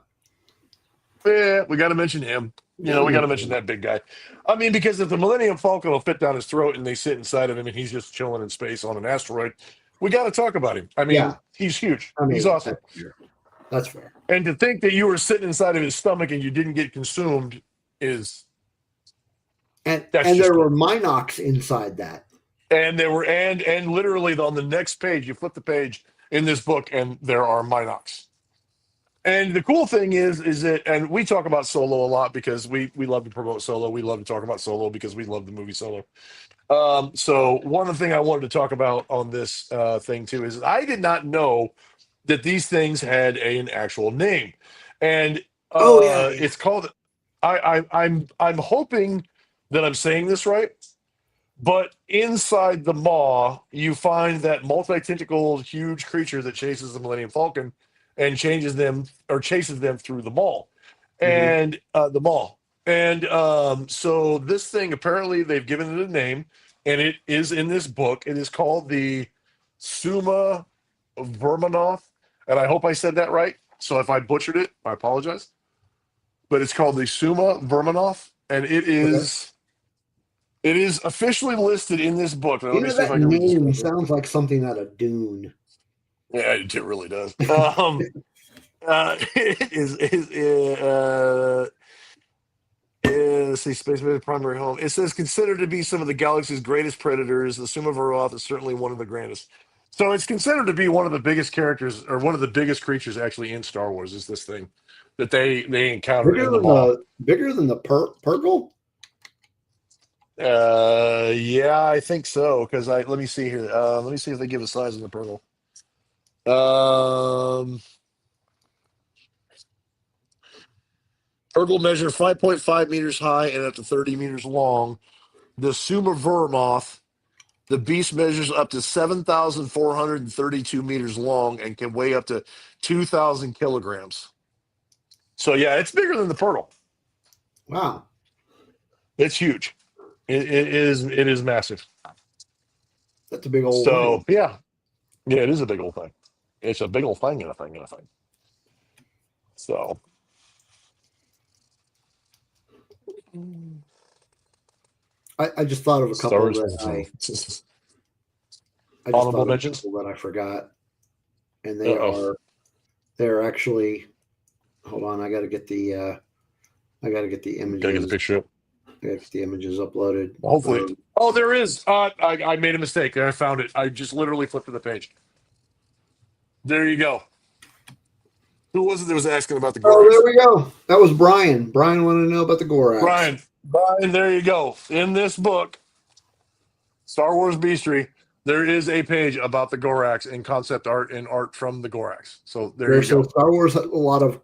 Yeah, we got to mention him. You know, we got to mention that big guy. I mean, because if the Millennium Falcon will fit down his throat and they sit inside of him and he's just chilling in space on an asteroid, we got to talk about him. I mean, he's huge. I mean, he's awesome. That's fair. And to think that you were sitting inside of his stomach and you didn't get consumed is. And there were Minox inside that. And there were and literally on the next page, you flip the page in this book, and there are Minox. And the cool thing is that, and we talk about Solo a lot because we love to promote Solo. We love to talk about Solo because we love the movie Solo. So one of the things I wanted to talk about on this thing too is I did not know that these things had an actual name, and it's called. I'm hoping that I'm saying this right. But inside the maw, you find that multi-tentacled, huge creature that chases the Millennium Falcon and chases them through the maw, and the maw. And so this thing, apparently, they've given it a name, and it is in this book. It is called the Summa Verminoth, and I hope I said that right. So if I butchered it, I apologize. But it's called the Summa Verminoth, and it is. It is officially listed in this book. Now, let me see if I can read this. Name sounds like something out of Dune. Yeah, it really does. Let's see, Space primary home. It says considered to be some of the galaxy's greatest predators. The Summa Verminoth is certainly one of the grandest. So it's considered to be one of the biggest characters, or one of the biggest creatures actually in Star Wars. Is this thing that they encounter in the maw? Bigger than the Purgle? Yeah, I think so. Because let me see here. Let me see if they give a size on the Purgle. Purgle measures 5.5 meters high and up to 30 meters long. The Summa Verminoth, the beast measures up to 7,432 meters long and can weigh up to 2,000 kilograms. So yeah, it's bigger than the Purgle. Wow, it's huge. It is massive. That's a big old thing. Yeah, it is a big old thing. It's a big old thing and a thing and a thing. So I just thought of a couple that honorable mentions that I forgot, and they're actually. Hold on, I got to get the images. Gotta get the picture up. I got to get the images uploaded. Hopefully. There is. I made a mistake. I found it. I just literally flipped to the page. There you go. Who was it that was asking about the Gorax? Oh, there we go. That was Brian. Brian wanted to know about the Gorax. Brian, there you go. In this book, Star Wars Bestiary. There is a page about the Gorax in concept art and art from the Gorax. So there you go. Star Wars has a lot of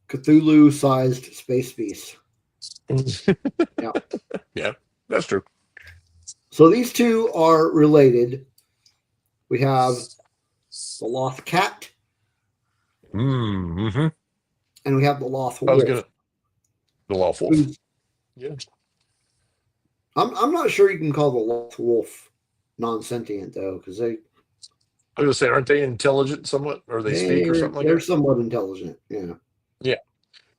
Cthulhu-sized space beasts. Yeah. Yeah, that's true. So these two are related. We have the Loth Cat, Mm-hmm. and we have the Loth I was Wolf. gonna the Loth Wolf. Yeah. I'm not sure you can call the Loth Wolf non-sentient though, because I was gonna say, aren't they intelligent somewhat, or they speak or something like they're that? somewhat intelligent. Yeah. Yeah.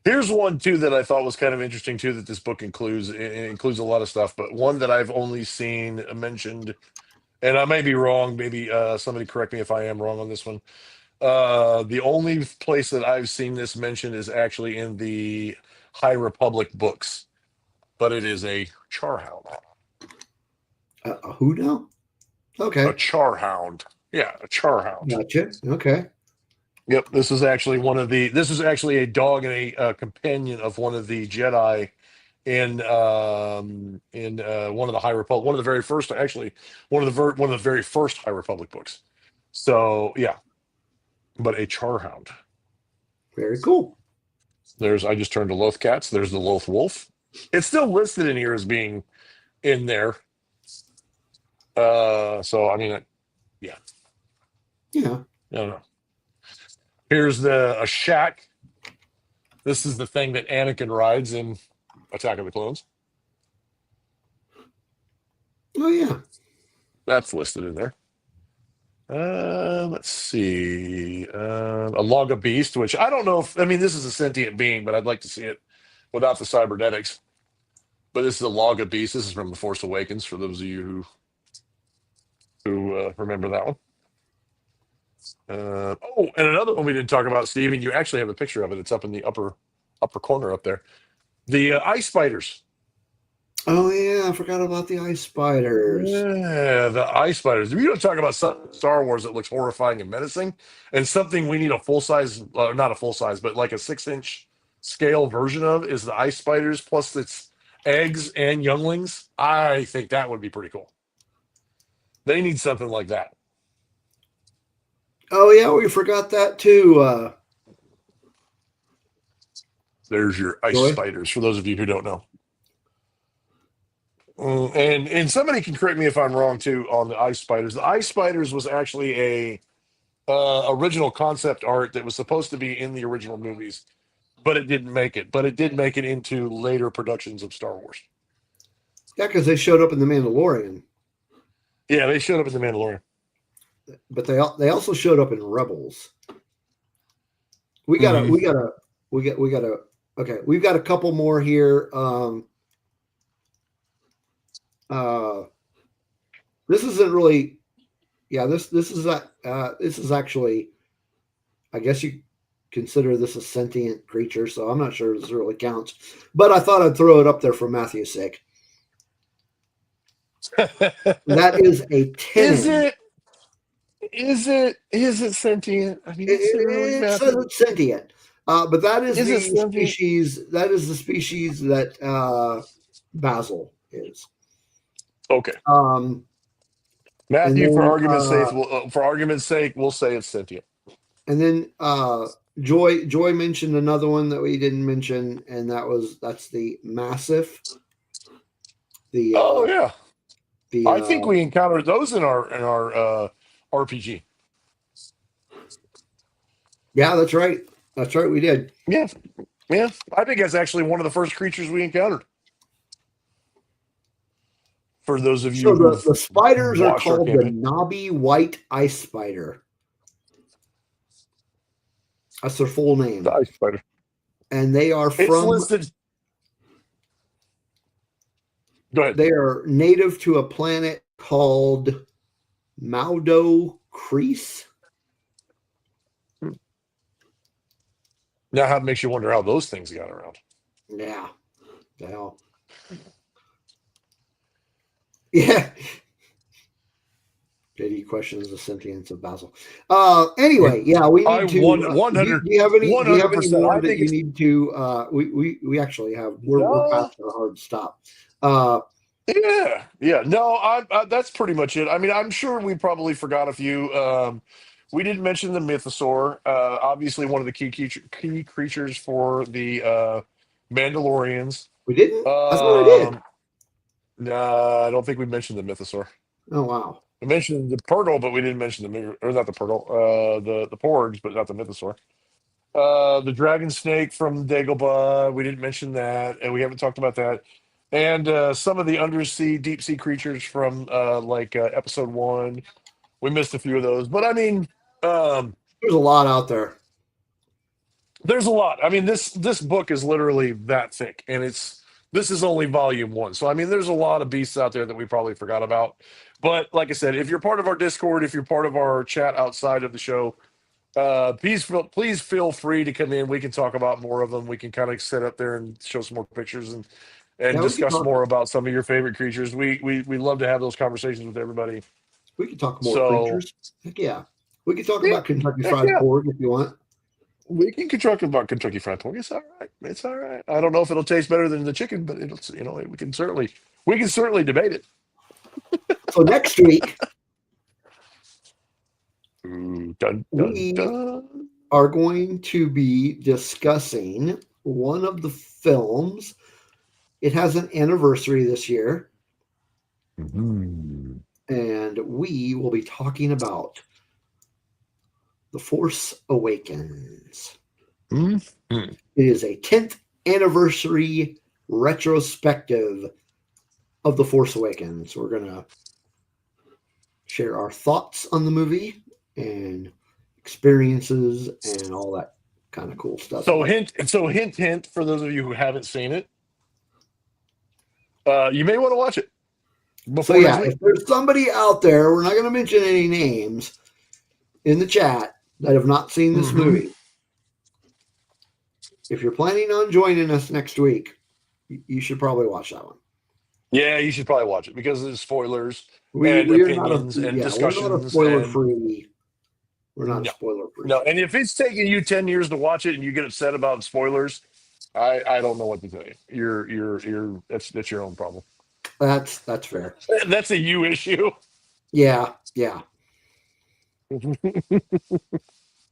Here's one too that I thought was kind of interesting too that this book includes. It includes a lot of stuff, but one that I've only seen mentioned, and I may be wrong. Maybe somebody correct me if I am wrong on this one. The only place that I've seen this mentioned is actually in the High Republic books, but it is a charhound. Who now? Okay. A charhound. Yeah, a charhound. Gotcha. Okay. Yep, this is actually one of the. This is actually a dog and a companion of one of the Jedi in one of the High Republic, one of the very first, actually one of the very first High Republic books. So yeah, but a charhound. Very cool. I just turned to Loth Cats. There's the Loth Wolf. It's still listed in here as being in there. So I mean, yeah, Yeah. I don't know. Here's a shack. This is the thing that Anakin rides in Attack of the Clones. Oh yeah. That's listed in there. Let's see. A log of beast, which I don't know if, I mean, this is a sentient being, but I'd like to see it without the cybernetics. But this is a log of beast. This is from The Force Awakens, for those of you who remember that one. Oh, and another one we didn't talk about, Steven. You actually have a picture of it. It's up in the upper corner up there. The ice spiders. Oh yeah, I forgot about the ice spiders. Yeah, the ice spiders. We don't talk about Star Wars that looks horrifying and menacing, and something we need a full size, not a full size, but like a 6-inch scale version of is the ice spiders plus its eggs and younglings. I think that would be pretty cool. They need something like that. Oh yeah, we forgot that too. There's your ice spiders for those of you who don't know. And somebody can correct me if I'm wrong too on the ice spiders. The ice spiders was actually a original concept art that was supposed to be in the original movies, but it didn't make it. But it did make it into later productions of Star Wars. Yeah, because they showed up in The Mandalorian. Yeah, they showed up in The Mandalorian. But they also showed up in Rebels. We got okay, we've got a couple more here. This isn't really, yeah, this is actually, I guess you consider this a sentient creature, so I'm not sure this really counts, but I thought I'd throw it up there for Matthew's sake. That is a 10. Is it sentient? I mean, it says it's sentient. But that is the species. That is the species that Basil is. Okay. Matthew, for argument's sake, we'll say it's sentient. And then Joy mentioned another one that we didn't mention, and that's the Massif. Oh yeah. I think we encountered those in our RPG. Yeah, that's right. That's right. We did. Yeah. Yeah. I think that's actually one of the first creatures we encountered. For those of you so the spiders are called the knobby white ice spider. That's their full name. The ice spider. And they are from listed. Go ahead. They are native to a planet called Maudo Crease. Now, it makes you wonder how those things got around. Yeah. Well. Yeah. JD questions the sentience of Basil. Anyway, yeah, we need to. 100. Do you have any? 100%. Do you have any more that you need to? We actually have. We're past our hard stop. Yeah. No, that's pretty much it. I mean, I'm sure we probably forgot a few. We didn't mention the mythosaur. Obviously, one of the key creatures for the Mandalorians. We didn't? I thought I did. Um, nah, I don't think we mentioned the mythosaur. Oh, wow. We mentioned the Purgle, but we didn't mention or not the Purgle, the Porgs, but not the mythosaur. The dragon snake from Dagobah, we didn't mention that, and we haven't talked about that. And some of the undersea, deep sea creatures from episode one, we missed a few of those. But I mean, um, There's a lot out there. there's a lot. I mean, this book is literally that thick, and this is only volume one. So I mean, there's a lot of beasts out there that we probably forgot about. But like I said, if you're part of our Discord, if you're part of our chat outside of the show, please feel free to come in. We can talk about more of them. We can kind of sit up there and show some more pictures and Yeah, discuss more about some of your favorite creatures. We love to have those conversations with everybody. we could talk more So creatures. Heck yeah. We could talk yeah, about Kentucky heck Fried yeah. Pork if you want. We can talk about Kentucky Fried Pork. It's all right. It's all right. I don't know if it'll taste better than the chicken, but it'll, we can certainly debate it. So next week, Ooh, dun, dun, we dun. are going to be discussing one of the films. It has an anniversary this year, Mhm. and we will be talking about The Force Awakens. Mhm. It is a 10th anniversary retrospective of The Force Awakens. We're going to share our thoughts on the movie and experiences and all that kind of cool stuff. Hint for those of you who haven't seen it, you may want to watch it So before next yeah, week. if there's somebody out there, we're not going to mention any names in the chat that have not seen this Mhm. movie. If you're planning on joining us next week, you should probably watch that one. Yeah, you should probably watch it because there's spoilers and We are not opinions and we're not a discussions spoiler and free. We're not a no, spoiler free no. show. And if it's taking you 10 years to watch it and you get upset about spoilers, I don't know what to tell you. That's your own problem. That's fair. That's a you issue. Yeah, yeah,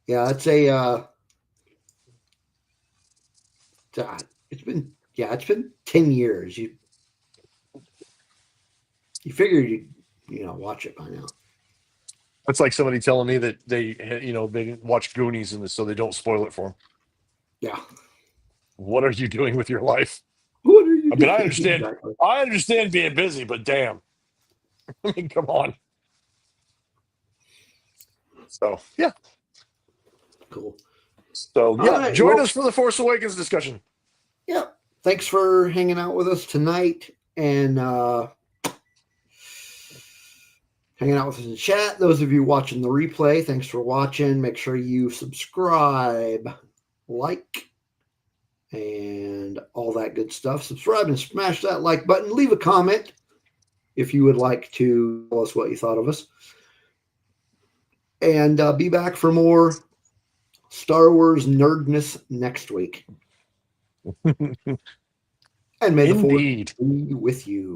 yeah. It's a God, it's been 10 years. You figured you'd watch it by now. That's like somebody telling me that they didn't watch Goonies and so they don't spoil it for them. Yeah. What are you doing with your life? What are you I mean, doing exactly? I understand being busy, but damn, I mean, come on. So yeah, Cool. so All yeah, right. join Well, us for the Force Awakens discussion. yeah. Thanks for hanging out with us tonight and hanging out with us in chat. Those of you watching the replay, thanks for watching. Make sure you subscribe, like, and all that good stuff. Subscribe and smash that like button. Leave a comment if you would like to tell us what you thought of us. And be back for more Star Wars nerdness next week. And may the Force Indeed. be with you.